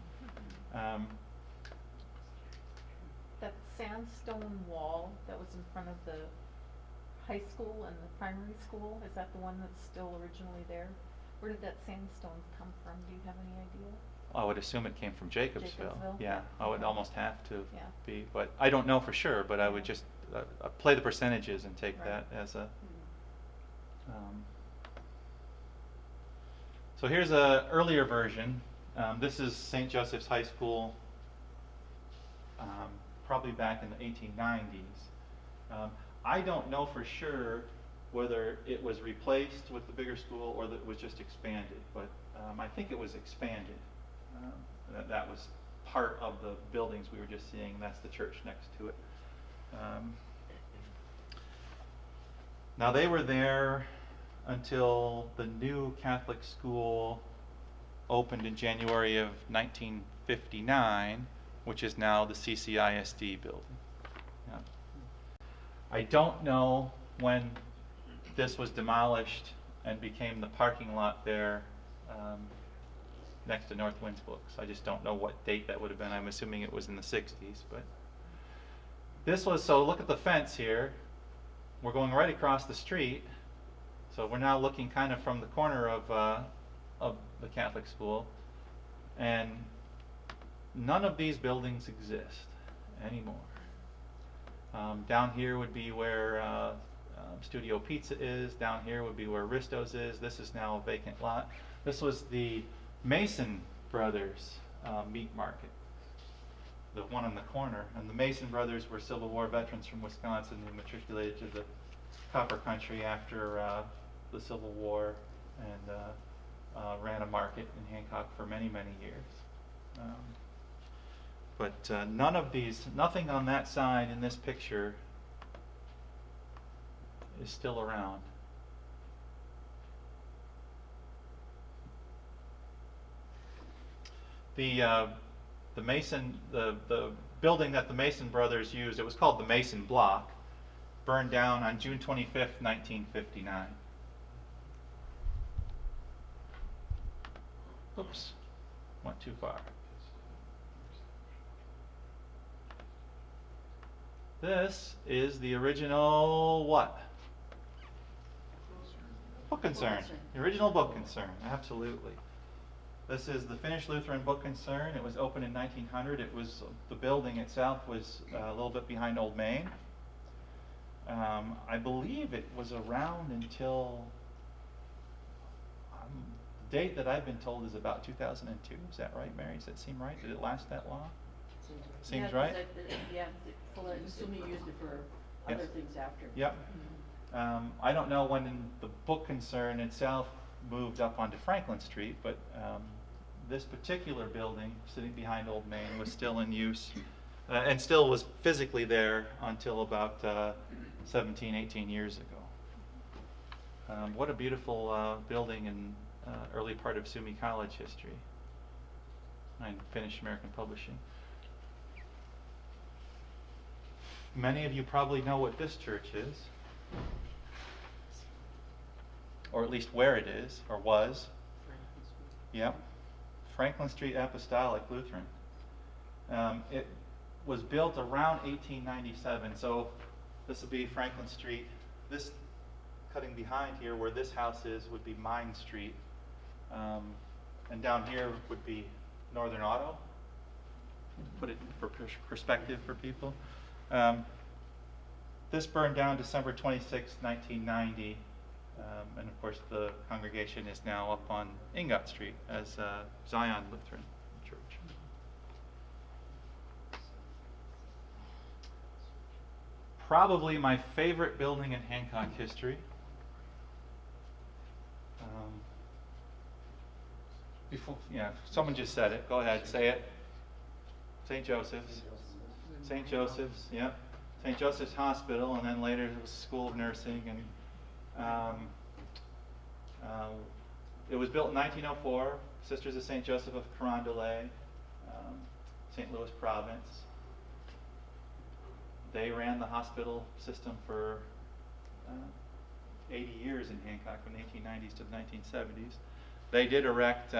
That sandstone wall that was in front of the high school and the primary school, is that the one that's still originally there? Where did that sandstone come from? Do you have any idea? I would assume it came from Jacobsville. Jacobsville? Yeah, I would almost have to Yeah. be, but I don't know for sure, but I would just play the percentages and take Right. that as a... So here's an earlier version. This is St. Joseph's High School, probably back in the 1890s. I don't know for sure whether it was replaced with the bigger school or that it was just expanded, but I think it was expanded. That was part of the buildings we were just seeing, and that's the church next to it. Now they were there until the new Catholic school opened in January of 1959, which is now the CCISD building. Yeah. I don't know when this was demolished and became the parking lot there next to Northwind's books. I just don't know what date that would have been. I'm assuming it was in the 60s. But this was, so look at the fence here. We're going right across the street. So we're now looking kind of from the corner of the Catholic school. And none of these buildings exist anymore. Down here would be where Studio Pizza is. Down here would be where Risto's is. This is now a vacant lot. This was the Mason Brothers meat market, the one on the corner. And the Mason Brothers were Civil War veterans from Wisconsin who matriculated to the Copper Country after the Civil War and ran a market in Hancock for many, many years. But none of these, nothing on that side in this picture is still around. The building that the Mason brothers used, it was called the Mason Block, burned down on June 25th, 1959. Oops, went too far. This is the original what? Book concern. The original book concern, absolutely. This is the Finnish Lutheran Book Concern. It was opened in 1900. It was, the building itself was a little bit behind Old Main. I believe it was around until, the date that I've been told is about 2002. Is that right, Mary? Does that seem right? Did it last that long? Seems Yeah, right? 'cause well, I assume you used it for Yes. other things after. Yep. I don't know when the book concern itself moved up onto Franklin Street, but this particular building sitting behind Old Main was still in use and still was physically there until about 17, 18 years ago. What a beautiful building in early part of Sumi College history and Finnish American Publishing. Many of you probably know what this church is, or at least where it is, or was. Yep, Franklin Street Apostolic Lutheran. It was built around 1897, so this would be Franklin Street. This cutting behind here, where this house is, would be Mine Street. And down here would be Northern Auto. Put it for perspective for people. This burned down December 26, 1990. And of course the congregation is now up on Ingot Street as Zion Lutheran Church. Probably my favorite building in Hancock history. Someone just said it. Go ahead, say it. St. Joseph's. St. Joseph's, yep. St. Joseph's Hospital, and then later it was School of Nursing, and it was built in 1904. Sisters of St. Joseph of Carondelet, St. Louis Province. They ran the hospital system for 80 years in Hancock, from the 1890s to the 1970s. They did erect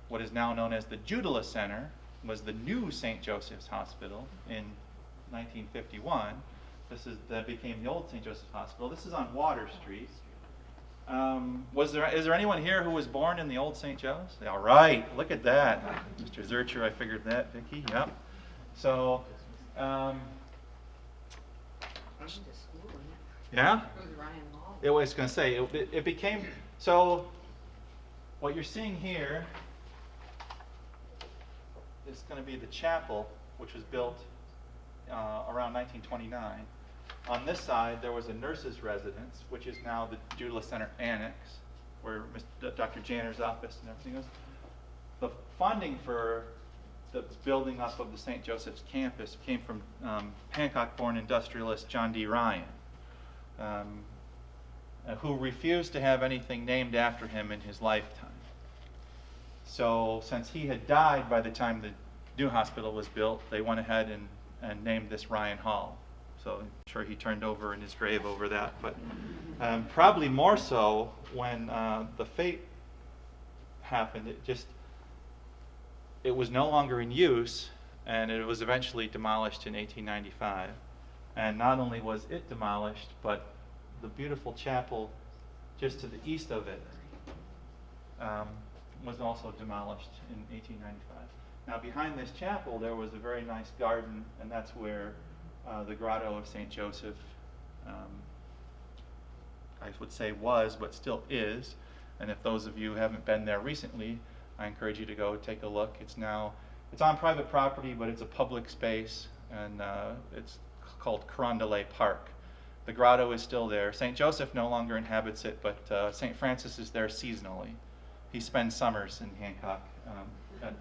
what is now known as the Judula Center, was the new St. Joseph's Hospital in 1951. That became the old St. Joseph's Hospital. This is on Water Street. Is there anyone here who was born in the old St. Joe's? All right, look at that. Mr. Zurcher, I figured that. Vicki, yep. So, yeah? I was going to say, it became, so what you're seeing here is going to be the chapel, which was built around 1929. On this side, there was a nurse's residence, which is now the Judula Center Annex, where Dr. Janner's office and everything is. The funding for the building up of the St. Joseph's campus came from Hancock-born industrialist John D. Ryan, who refused to have anything named after him in his lifetime. So since he had died by the time the new hospital was built, they went ahead and named this Ryan Hall. So I'm sure he turned over in his grave over that. But probably more so when the fate happened, it was no longer in use, and it was eventually demolished in 1895. And not only was it demolished, but the beautiful chapel just to the east of it was also demolished in 1895. Now behind this chapel there was a very nice garden, and that's where the grotto of St. Joseph, I would say was, but still is. And if those of you haven't been there recently, I encourage you to go take a look. It's on private property, but it's a public space, and it's called Carondelet Park. The grotto is still there. St. Joseph no longer inhabits it, but St. Francis is there seasonally. He spends summers in Hancock at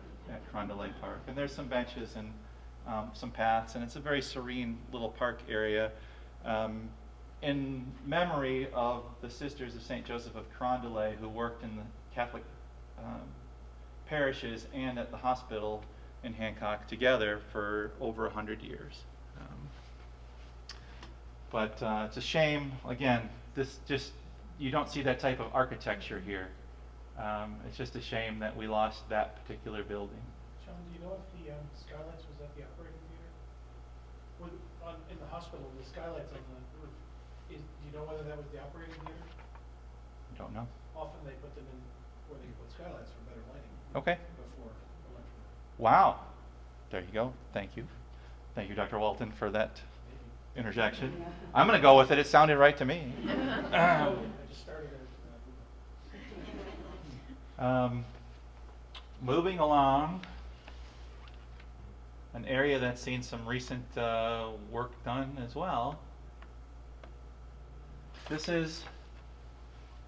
Carondelet Park. And there's some benches and some paths, and it's a very serene little park area. In memory of the Sisters of St. Joseph of Carondelet, who worked in the Catholic parishes and at the hospital in Hancock together for over 100 years. But it's a shame, again, you don't see that type of architecture here. It's just a shame that we lost that particular building. John, do you know if the skylights was at the operating theater? In the hospital, the skylights on the roof, do you know whether that was the operating theater? Don't know. Often they put them in where they put skylights for better lighting. Okay. Before electrical. Wow. There you go. Thank you. Thank you, Dr. Walton, for that interjection. I'm going to go with it. It sounded right to me. I just started Moving along, an area that's seen some recent work done as well. This is,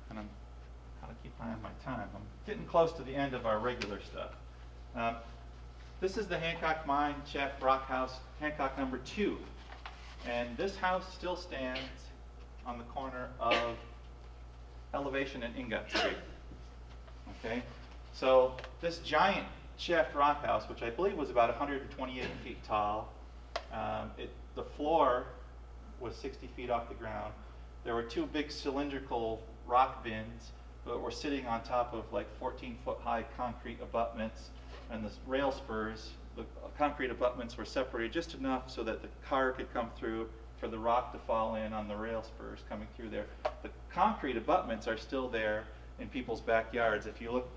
and I'm gotta keep an eye on my time. I'm getting close to the end of our regular stuff. This is the Hancock Mine Shaft Rock House, Hancock number 2. And this house still stands on the corner of Elevation and Ingot Street. Okay, so this giant shaft rock house, which I believe was about 128 feet tall, the floor was 60 feet off the ground. There were 2 big cylindrical rock bins that were sitting on top of like 14-foot high concrete abutments, and the rail spurs, the concrete abutments were separated just enough so that the car could come through for the rock to fall in on the rail spurs coming through there. The concrete abutments are still there in people's backyards. If you look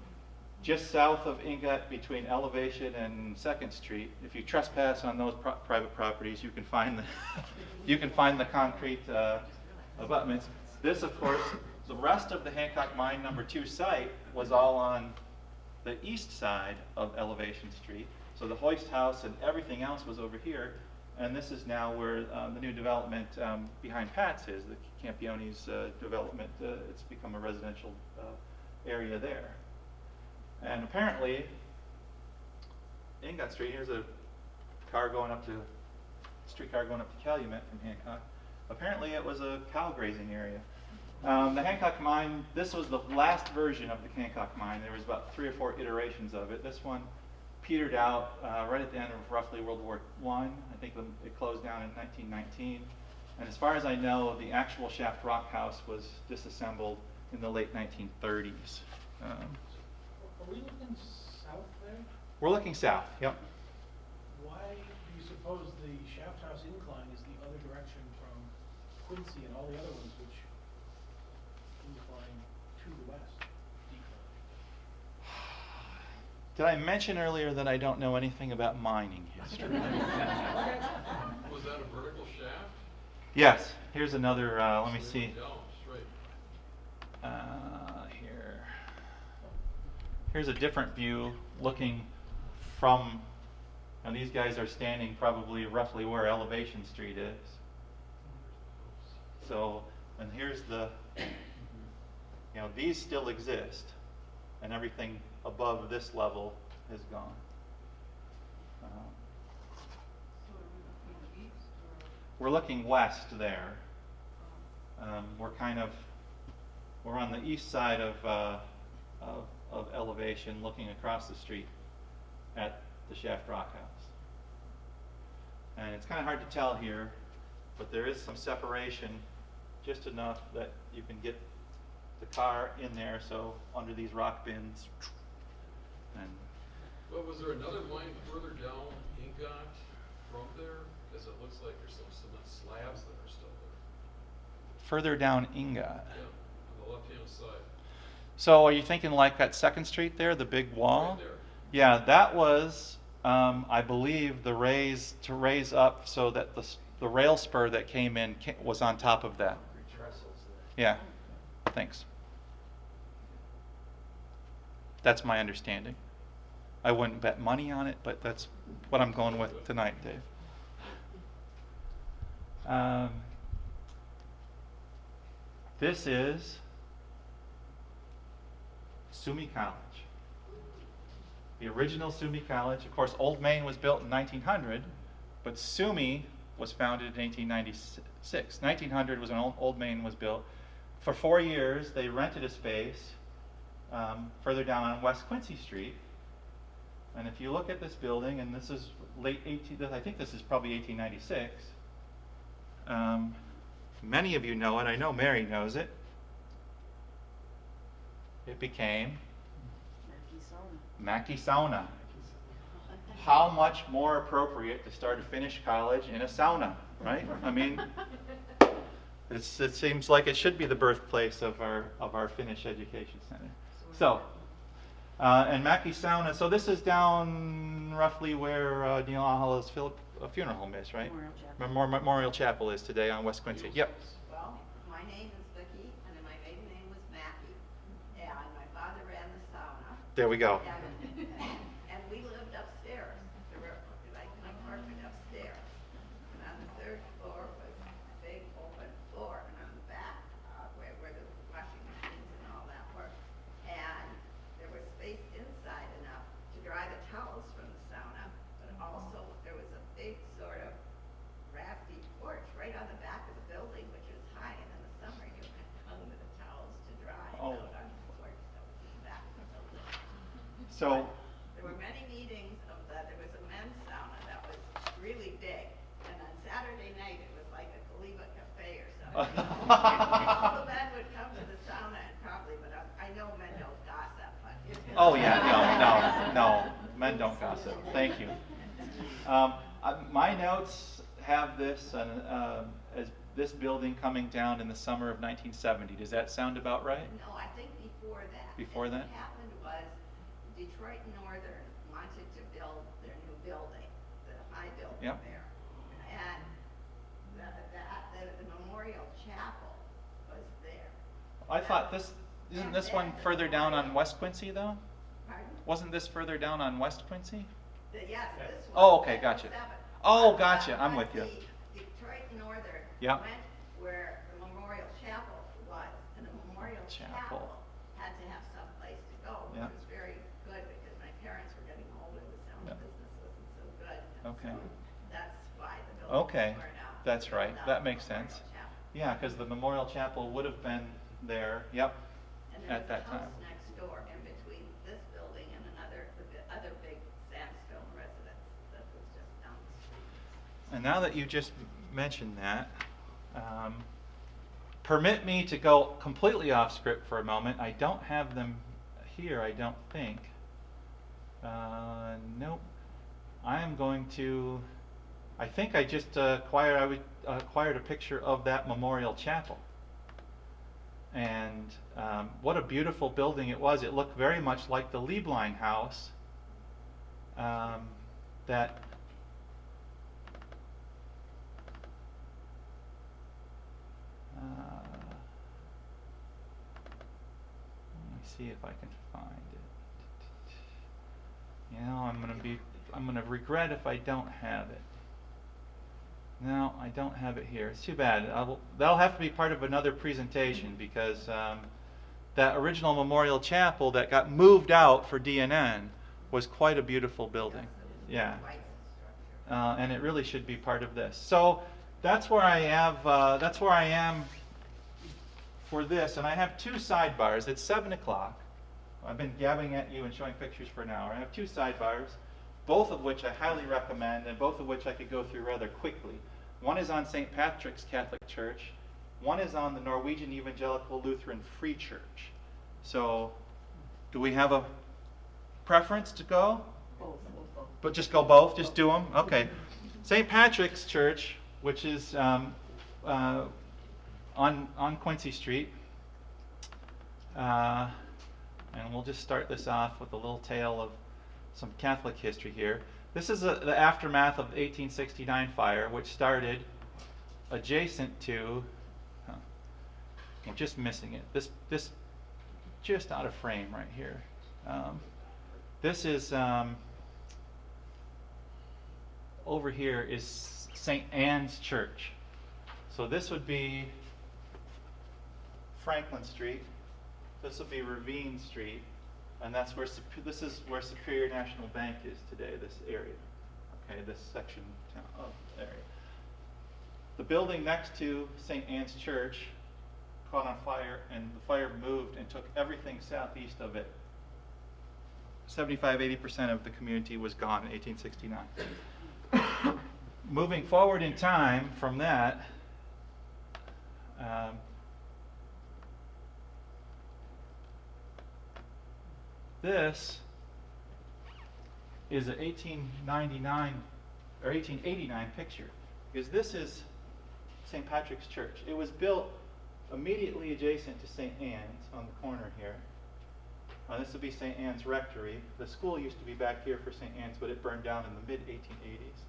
just south of Ingot between Elevation and 2nd Street, if you trespass on those private properties, you can find the concrete abutments. This, of course, the rest of the Hancock Mine number 2 site was all on the east side of Elevation Street. So the hoist house and everything else was over here, and this is now where the new development behind Pat's is, the Campione's development. It's become a residential area there. And apparently, Ingot Street, here's a car going up to, streetcar going up to Calumet from Hancock. Apparently it was a cow grazing area. The Hancock Mine, this was the last version of the Hancock Mine. There was about 3 or 4 iterations of it. This one petered out right at the end of roughly World War I. I think it closed down in 1919. And as far as I know, the actual shaft rock house was disassembled in the late 1930s. Are we looking south there? We're looking south, yep. Why do you suppose the shaft house incline is the other direction from Quincy and all the other ones which incline to the west? Decline. Did I mention earlier that I don't know anything about mining history? Was that a vertical shaft? Yes. Here's another, let me see. No, straight. Here. Here's a different view looking from, now these guys are standing probably roughly where Elevation Street is. So, and here's the, these still exist, and everything above this level is gone. We're looking west there. We're on the east side of Elevation, looking across the street at the Shaft Rock House. And it's kind of hard to tell here, but there is some separation, just enough that you can get the car in there, so under these rock bins. And But was there another line further down Ingot from there? Because it looks like there's some cement slabs that are still there. Further down Ingot. Yeah, on the left-hand side. So are you thinking like at 2nd Street there, the big wall? Right there. Yeah, that was, I believe, to raise up so that the rail spur that came in was on top of that. Yeah, thanks. That's my understanding. I wouldn't bet money on it, but that's what I'm going with tonight, Dave. This is Sumi College. The original Sumi College. Of course, Old Main was built in 1900, but Sumi was founded in 1896. 1900 was when Old Main was built. For 4 years, they rented a space further down on West Quincy Street. And if you look at this building, and this is I think this is probably 1896. Many of you know it. I know Mary knows it. It became Mackey Sauna. How much more appropriate to start a Finnish college in a sauna, right? I mean, it seems like it should be the birthplace of our Finnish Education Center. So, and Mackey Sauna. So this is down roughly where Neil Ahala's funeral home is, right? Memorial Chapel is today on West Quincy. Yep. Well, my name is Vicki, and my maiden name was Mackie, and my father ran the sauna. There we go. And we lived upstairs. There were like an apartment upstairs, and on the 3rd floor was a big open floor, and on the back, where the washing machines and all that were, and there was space inside enough to dry the towels from the sauna, but also there was a big sort of rafty porch right on the back of the building, which was high, and in the summer you hung the towels to dry Oh. out on the porch that was in the back of the building. So, There were many meetings of that. There was a men's sauna that was really big, and on Saturday night it was like a Kaliva cafe or something. All the men would come to the sauna, and probably, but I know men don't gossip, but. oh yeah, no, men don't gossip. Thank you. My notes have this as this building coming down in the summer of 1970. Does that sound about right? No, I think before that. Before that? What happened was Detroit Northern wanted to build their new building, the high building Yep. there. And the Memorial Chapel was there. I thought isn't this one further down on West Quincy though? Pardon? Wasn't this further down on West Quincy? Yes, this one. Oh, okay, gotcha. 7. Oh, gotcha, I'm But with you. the Detroit Northern Yep. went where the Memorial Chapel was, and the Memorial Chapel. Chapel had to have some place to go, which Yep. was very good because my parents were getting older, the sound Yep. business wasn't so good. and Okay. so that's why the building Okay, was torn out. that's right. Built That out makes the Memorial sense. Chapel. Yeah, because the Memorial Chapel would have been there. Yep. And there At was that a house time. next door in between this building and the other big sandstone residence that was just down the street. And now that you just mentioned that, permit me to go completely off script for a moment. I don't have them here, I don't think. Nope. I am going to, I think I just acquired a picture of that Memorial Chapel. And what a beautiful building it was. It looked very much like the Lieblein house that let me see if I can find it. You know, I'm gonna regret if I don't have it. No, I don't have it here. It's too bad. That'll have to be part of another presentation because that original Memorial Chapel that got moved out for DNN was quite a beautiful building. Yeah. White structure. And it really should be part of this. So that's where I have. That's where I am for this, and I have two sidebars. It's 7 o'clock. I've been gabbing at you and showing pictures for an hour. I have two sidebars, both of which I highly recommend, and both of which I could go through rather quickly. One is on St. Patrick's Catholic Church. One is on the Norwegian Evangelical Lutheran Free Church. So, do we have a preference to go? Both. But just go both, just do them? Okay. St. Patrick's Church, which is on Quincy Street. And we'll just start this off with a little tale of some Catholic history here. This is the aftermath of the 1869 fire, which started adjacent to, I'm just missing it, this just out of frame right here. This is, over here is St. Anne's Church. So this would be Franklin Street. This will be Ravine Street, and that's where this is where Superior National Bank is today. This area, okay, this section of area. The building next to St. Anne's Church caught on fire, and the fire moved and took everything southeast of it. 75–80% of the community was gone in 1869. Moving forward in time from that. This is an 1899 or 1889 picture, because this is St. Patrick's Church. It was built immediately adjacent to St. Anne's on the corner here. This would be St. Anne's Rectory. The school used to be back here for St. Anne's, but it burned down in the mid-1880s.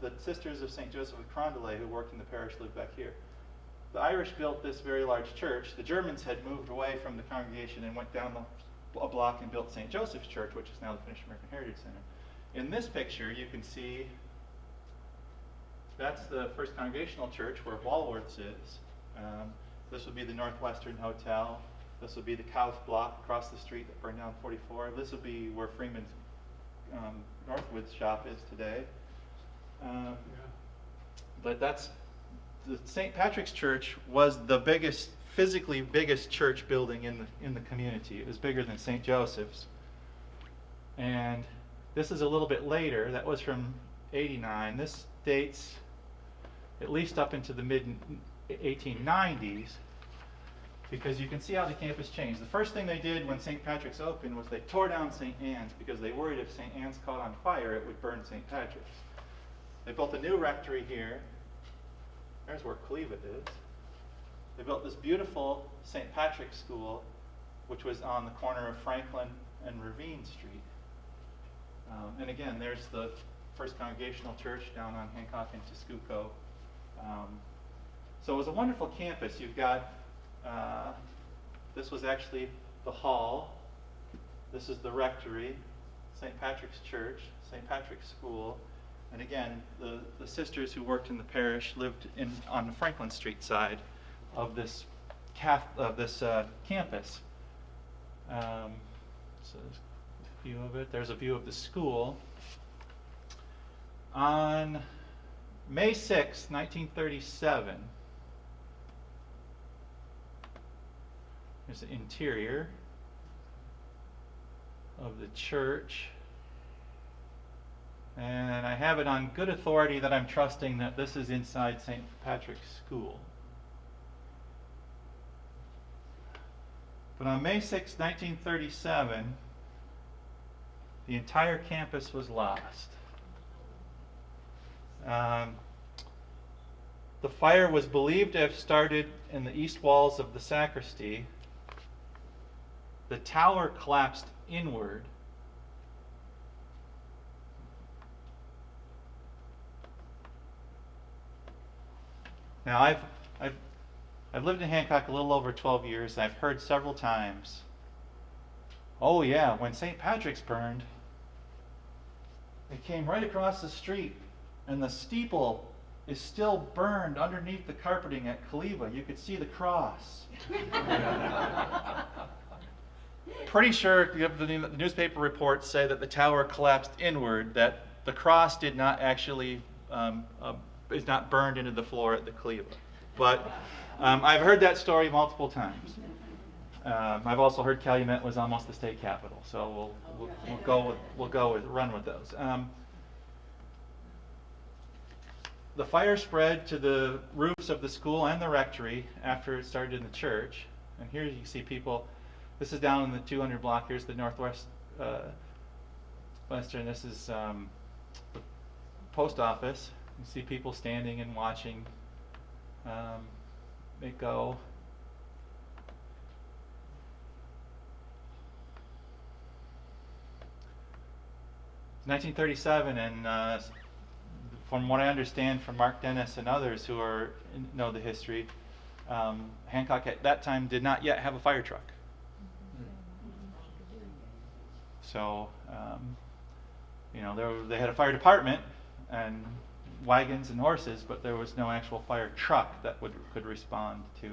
The Sisters of St. Joseph of Cornwall, who worked in the parish, lived back here. The Irish built this very large church. The Germans had moved away from the congregation and went down a block and built St. Joseph's Church, which is now the Finnish American Heritage Center. In this picture, you can see that's the First Congregational Church where Walworth's is. This would be the Northwestern Hotel. This would be the Cowth block across the street that burned down in 44. This would be where Freeman's Northwoods shop is today. But that's the St. Patrick's Church was the biggest, physically biggest church building in the community. It was bigger than St. Joseph's. And this is a little bit later. That was from 89. This dates at least up into the mid-1890s, because you can see how the campus changed. The first thing they did when St. Patrick's opened was they tore down St. Anne's, because they worried if St. Anne's caught on fire, it would burn St. Patrick's. They built a new rectory here. There's where Cleva is. They built this beautiful St. Patrick's School, which was on the corner of Franklin and Ravine Street. And again, there's the First Congregational Church down on Hancock and Tescuco. So it was a wonderful campus. You've got, this was actually the hall. This is the rectory, St. Patrick's Church, St. Patrick's School. And again, the sisters who worked in the parish lived on the Franklin Street side of this campus. So there's a view of it. There's a view of the school. On May 6, 1937, there's the interior of the church. And I have it on good authority that I'm trusting that this is inside St. Patrick's School. But on May 6, 1937, the entire campus was lost. The fire was believed to have started in the east walls of the sacristy. The tower collapsed inward. Now, I've lived in Hancock a little over 12 years, and I've heard several times, oh yeah, when St. Patrick's burned, it came right across the street, and the steeple is still burned underneath the carpeting at Cleva. You could see the cross. Pretty sure the newspaper reports say that the tower collapsed inward, that the cross did not actually is not burned into the floor at the Cleva. But I've heard that story multiple times. I've also heard Calumet was almost the state capital, so we'll run with those. The fire spread to the roofs of the school and the rectory after it started in the church. And here you see people. This is down in the 200 block. Here's the northwest Western, this is the post office. You see people standing and watching it go. 1937, and from what I understand from Mark Dennis and others who know the history, Hancock at that time did not yet have a fire truck. So, they had a fire department and wagons and horses, but there was no actual fire truck that could respond to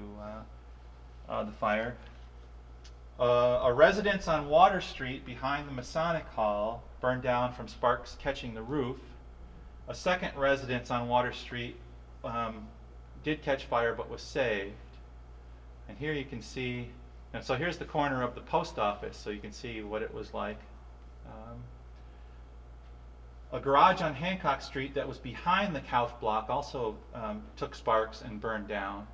the fire. A residence on Water Street behind the Masonic Hall burned down from sparks catching the roof. A second residence on Water Street did catch fire but was saved. And here you can see, and so here's the corner of the post office, so you can see what it was like. A garage on Hancock Street that was behind the Kauf block also took sparks and burned down.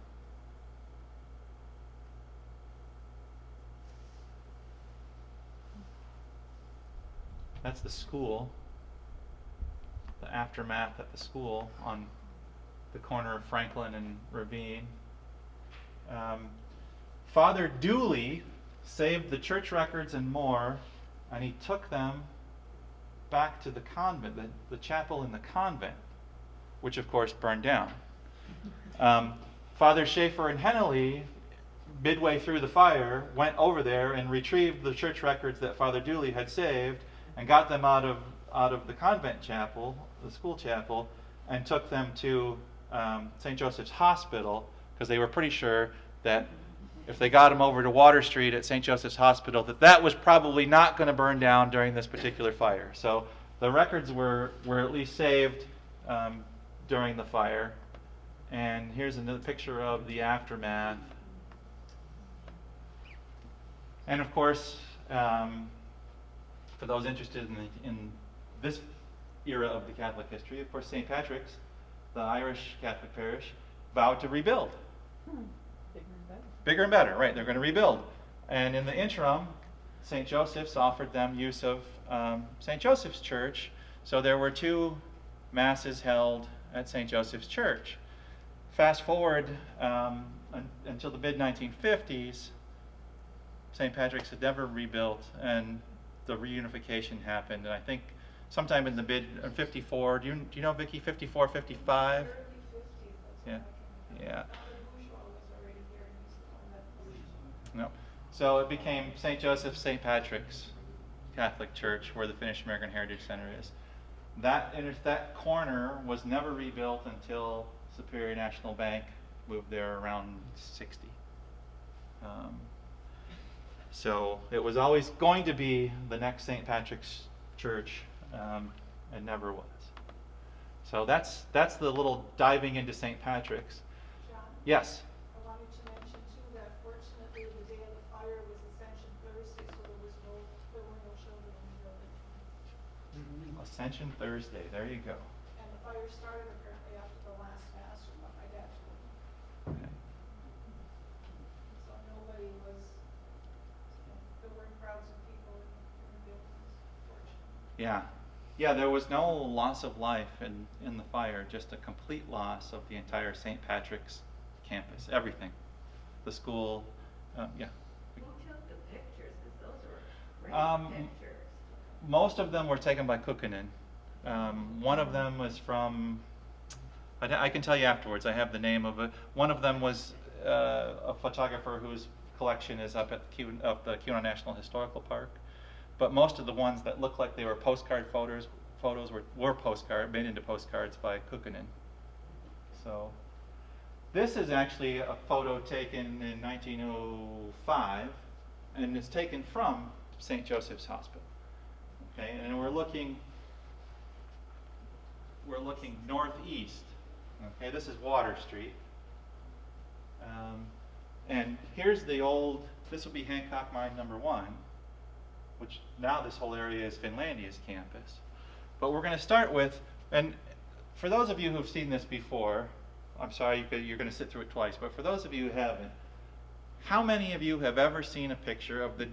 That's the school, the aftermath at the school on the corner of Franklin and Ravine. Father Dooley saved the church records and more, and he took them back to the convent, the chapel in the convent, which of course burned down. Father Schaefer and Hennelly, midway through the fire, went over there and retrieved the church records that Father Dooley had saved and got them out of the convent chapel, the school chapel, and took them to St. Joseph's Hospital, because they were pretty sure that if they got them over to Water Street at St. Joseph's Hospital, that was probably not going to burn down during this particular fire. So the records were at least saved during the fire. And here's another picture of the aftermath. And of course, for those interested in this era of the Catholic history, of course, St. Patrick's, the Irish Catholic parish, vowed to rebuild. Bigger and better. Bigger and better, right? They're going to rebuild. And in the interim, St. Joseph's offered them use of St. Joseph's Church. So there were 2 masses held at St. Joseph's Church. Fast forward until the mid-1950s, St. Patrick's had never rebuilt, and the reunification happened. And I think sometime in the mid-54, do you know, Vicki, 54, 55? Yeah. Yeah. No. So it became St. Joseph's, St. Patrick's Catholic Church, where the Finnish American Heritage Center is. That corner was never rebuilt until Superior National Bank moved there around 60. So it was always going to be the next St. Patrick's Church, and never was. So that's the little diving into St. Patrick's. John? Yes. I wanted to mention too that fortunately the day of the fire was Ascension Thursday, so there were no children in the building. Ascension Thursday. There you go. And the fire started apparently after the last mass, or what my dad told me. Okay. So nobody was, there weren't crowds of people in the buildings, fortunately. Yeah. Yeah, there was no loss of life in the fire, just a complete loss of the entire St. Patrick's campus, everything. The school, yeah. Who took the pictures? Because those were great pictures. Most of them were taken by Kukkonen. One of them was from, I can tell you afterwards, I have the name of it. One of them was a photographer whose collection is up at the Keweenaw National Historical Park. But most of the ones that looked like they were postcard photos were made into postcards by Kukkonen. So this is actually a photo taken in 1905, and it's taken from St. Joseph's Hospital. Okay, and we're looking northeast. Okay, this is Water Street, and here's the old. This would be Hancock Mine number 1. Which now this whole area is Finlandia's campus. But we're going to start with, and for those of you who've seen this before, I'm sorry you're going to sit through it twice, but for those of you who haven't, how many of you have ever seen a picture of the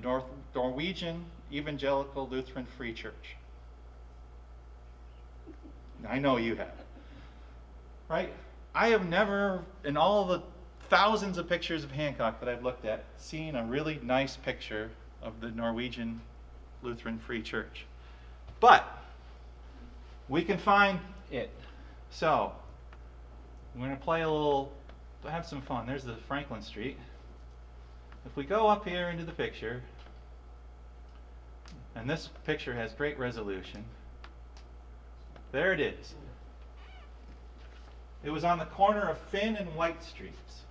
Norwegian Evangelical Lutheran Free Church? I know you have. Right? I have never, in all the thousands of pictures of Hancock that I've looked at, seen a really nice picture of the Norwegian Lutheran Free Church. But we can find it. So we're going to play a little, have some fun. There's the Franklin Street. If we go up here into the picture, and this picture has great resolution, there it is. It was on the corner of Finn and White Streets.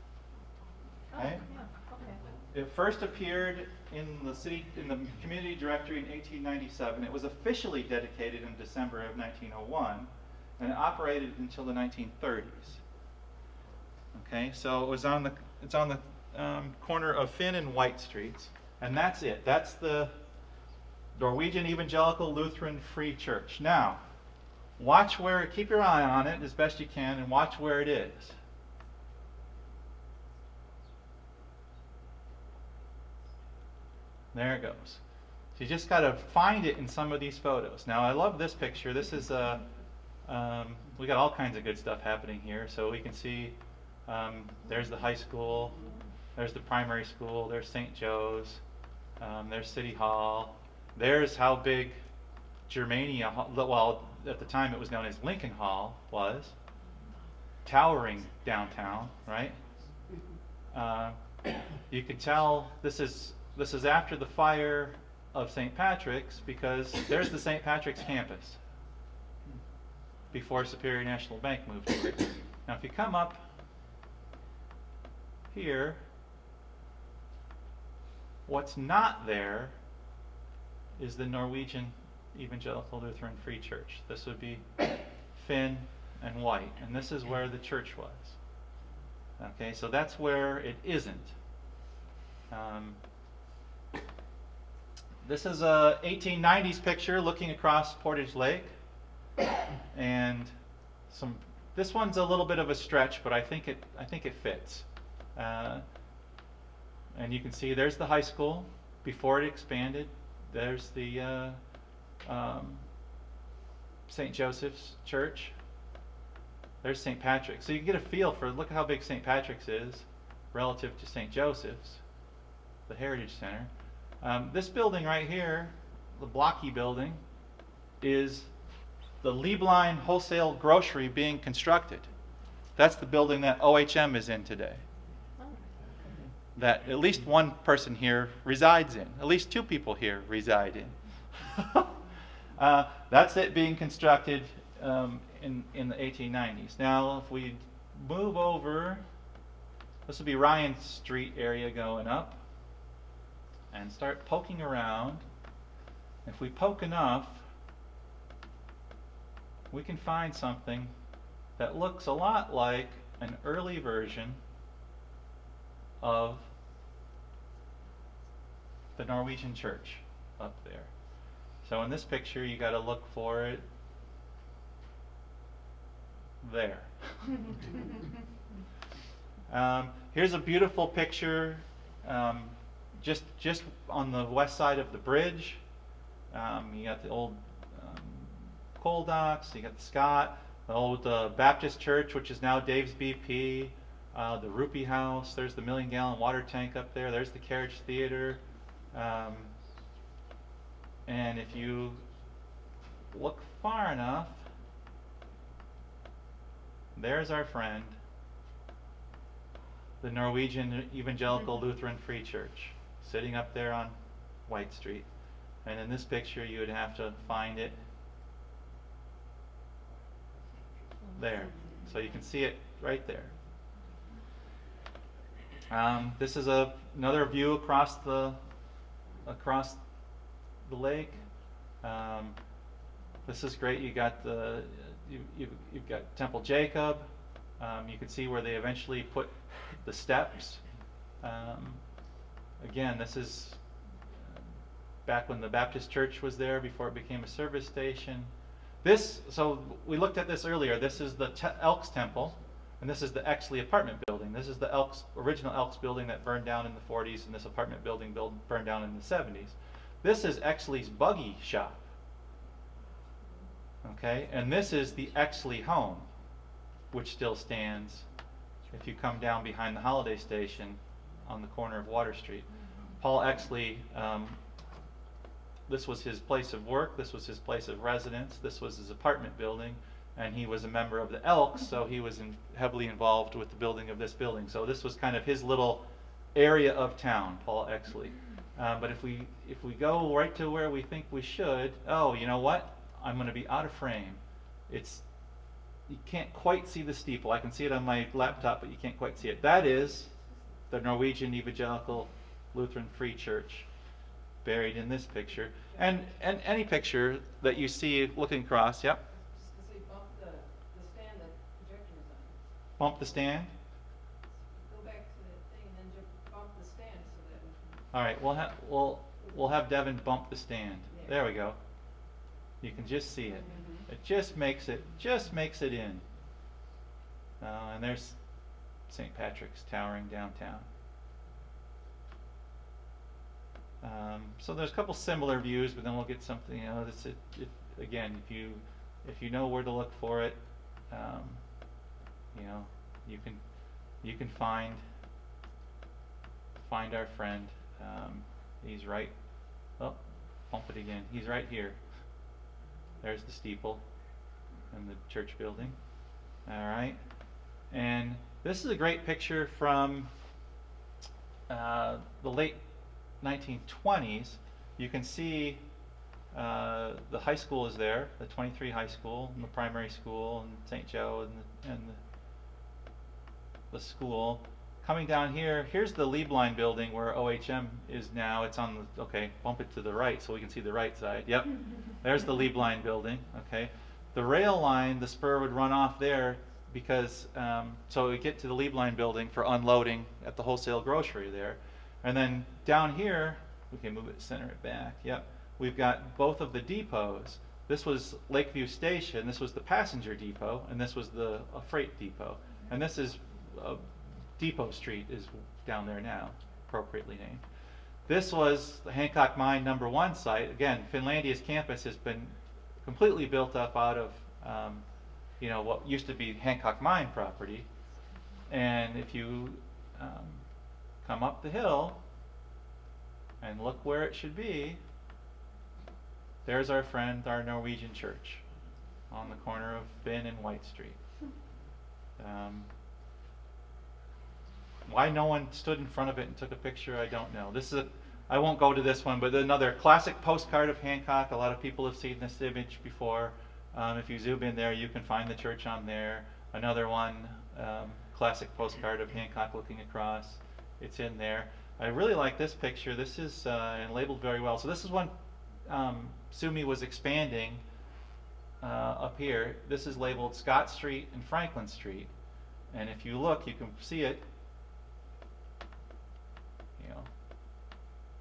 Oh, Okay? yeah, okay. It first appeared in the community directory in 1897. It was officially dedicated in December of 1901, and it operated until the 1930s. Okay, so it's on the corner of Finn and White Streets, and that's it. That's the Norwegian Evangelical Lutheran Free Church. Now, keep your eye on it as best you can, and watch where it is. There it goes. So you just got to find it in some of these photos. Now, I love this picture. This is we got all kinds of good stuff happening here. So we can see there's the high school, there's the primary school, there's St. Joe's, there's City Hall, there's how big Germania, well, at the time it was known as Lincoln Hall, was, towering downtown, right? You can tell this is after the fire of St. Patrick's, because there's the St. Patrick's campus before Superior National Bank moved to it. Now if you come up here, what's not there is the Norwegian Evangelical Lutheran Free Church. This would be Finn and White, and this is where the church was. Okay, so that's where it isn't. This is a 1890s picture looking across Portage Lake, and this one's a little bit of a stretch, but I think it fits. And you can see there's the high school before it expanded. There's the St. Joseph's Church. There's St. Patrick's. So you can get a feel for, look at how big St. Patrick's is relative to St. Joseph's, the Heritage Center. This building right here, the blocky building, is the Lieblein Wholesale Grocery being constructed. That's the building that OHM is in today, that at least one person here resides in. At least two people here reside in. That's it being constructed in the 1890s. Now, if we move over, this will be Ryan Street area going up, and start poking around. If we poke enough, we can find something that looks a lot like an early version of the Norwegian church up there. So in this picture, you got to look for it there. Here's a beautiful picture, just on the west side of the bridge. You got the old coal docks. You got the Scott, the old Baptist church, which is now Dave's BP. The Rupee House. There's the million-gallon water tank up there. There's the Carriage Theater. And if you look far enough, there's our friend, the Norwegian Evangelical Lutheran Free Church, sitting up there on White Street. And in this picture, you would have to find it there. So you can see it right there. This is another view across the lake. This is great. You got you've got Temple Jacob. You can see where they eventually put the steps. Again, this is back when the Baptist church was there before it became a service station. So we looked at this earlier. This is the Elks Temple, and this is the Exley apartment building. This is the original Elks building that burned down in the 40s, and this apartment building burned down in the 70s. This is Exley's buggy shop. Okay, and this is the Exley home, which still stands if you come down behind the Holiday Station on the corner of Water Street. Paul Exley, this was his place of work, this was his place of residence, this was his apartment building, and he was a member of the Elks, so he was heavily involved with the building of this building. So this was kind of his little area of town, Paul Exley. But if we go right to where we think we should, oh, you know what? I'm going to be out of frame. You can't quite see the steeple. I can see it on my laptop, but you can't quite see it. That is the Norwegian Evangelical Lutheran Free Church, buried in this picture. And any picture that you see looking across, yep. Just to say, bump the stand that the projector is on. Bump the stand. Go back to the thing and then just bump the stand so that we can. All right, we'll have Devin bump the stand. There we go. You can just see it. It just makes it in. And there's St. Patrick's towering downtown. So there's a couple similar views, but then we'll get something. You know, again, if you know where to look for it, you know, you can find our friend. He's right. Oh, bump it again. He's right here. There's the steeple and the church building. All right. And this is a great picture from the late 1920s. You can see the high school is there, the 23 high school, and the primary school, and St. Joe, and the school. Coming down here, here's the Lieblein building where OHM is now. It's on the, okay, bump it to the right so we can see the right side. Yep, there's the Lieblein building, okay. The rail line, the spur would run off there because, so we get to the Lieblein building for unloading at the wholesale grocery there. And then down here, we can move it, center it back, yep. We've got both of the depots. This was Lakeview Station, this was the passenger depot, and this was the freight depot. And this is Depot Street is down there now, appropriately named. This was the Hancock Mine #1 site. Again, Finlandia's campus has been completely built up out of, you know, what used to be Hancock Mine property. And if you come up the hill and look where it should be, there's our friend, our Norwegian church on the corner of Finn and White Street. Why no one stood in front of it and took a picture, I don't know. This is I won't go to this one, but another classic postcard of Hancock. A lot of people have seen this image before. If you zoom in there, you can find the church on there. Another one, classic postcard of Hancock looking across. It's in there. I really like this picture. This is and labeled very well. So this is when Sumi was expanding up here. This is labeled Scott Street and Franklin Street. And if you look, you can see it.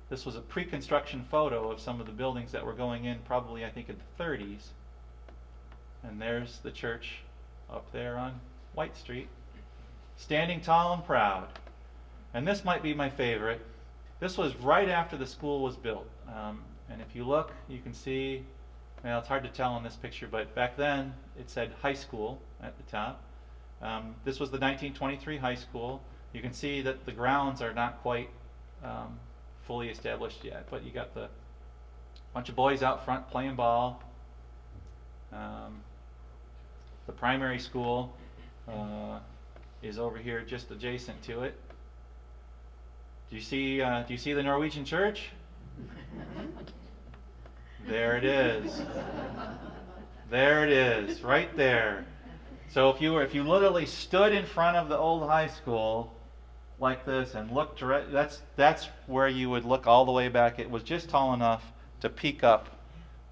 This was a pre-construction photo of some of the buildings that were going in probably, I think, in the 30s. And there's the church up there on White Street, standing tall and proud. And this might be my favorite. This was right after the school was built. And if you look, you can see, well, it's hard to tell in this picture, but back then it said high school at the top. This was the 1923 high school. You can see that the grounds are not quite fully established yet, but you got the bunch of boys out front playing ball. The primary school is over here just adjacent to it. Do you see the Norwegian church? There it is. There it is, right there. So if you literally stood in front of the old high school like this and looked direct, that's where you would look all the way back. It was just tall enough to peek up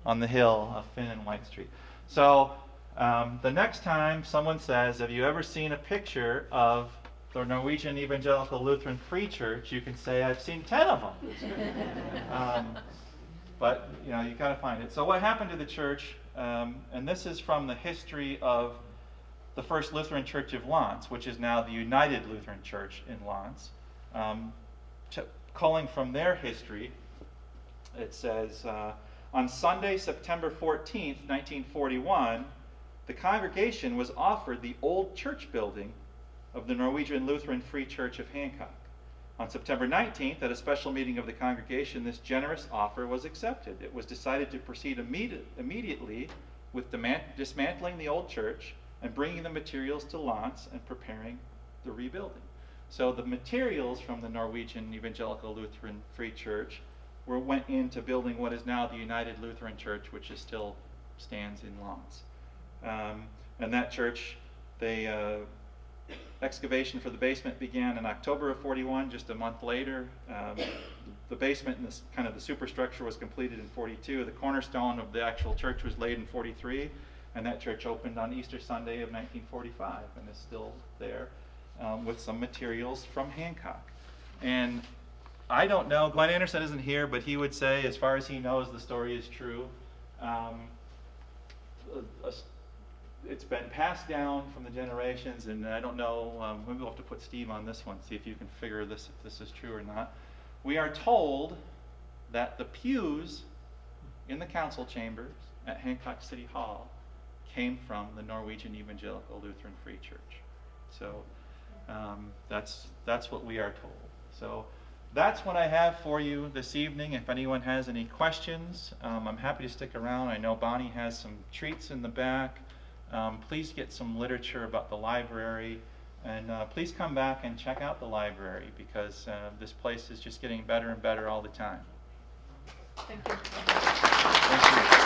on the hill of Finn and White Street. So the next time someone says, have you ever seen a picture of the Norwegian Evangelical Lutheran Free Church, you can say, I've seen 10 of them. But you know, you got to find it. So what happened to the church, and this is from the history of the First Lutheran Church of Lance, which is now the United Lutheran Church in Lance. Calling from their history, it says, On Sunday, September 14th, 1941, the congregation was offered the old church building of the Norwegian Lutheran Free Church of Hancock. On September 19th, at a special meeting of the congregation, this generous offer was accepted. It was decided to proceed immediately with dismantling the old church and bringing the materials to Lantz and preparing the rebuilding. So the materials from the Norwegian Evangelical Lutheran Free Church went into building what is now the United Lutheran Church, which is still stands in Lantz. And that church, excavation for the basement began in October of 41, just a month later. The basement and kind of the superstructure was completed in 42. The cornerstone of the actual church was laid in 43, and that church opened on Easter Sunday of 1945 and is still there with some materials from Hancock. And I don't know, Glenn Anderson isn't here, but he would say, as far as he knows, the story is true. It's been passed down from the generations, and I don't know, maybe we'll have to put Steve on this one, see if you can figure this, if this is true or not. We are told that the pews in the council chambers at Hancock City Hall came from the Norwegian Evangelical Lutheran Free Church. So that's what we are told. So that's what I have for you this evening. If anyone has any questions, I'm happy to stick around. I know Bonnie has some treats in the back. Please get some literature about the library, and please come back and check out the library, because this place is just getting better and better all the time. Thank you. Thank you.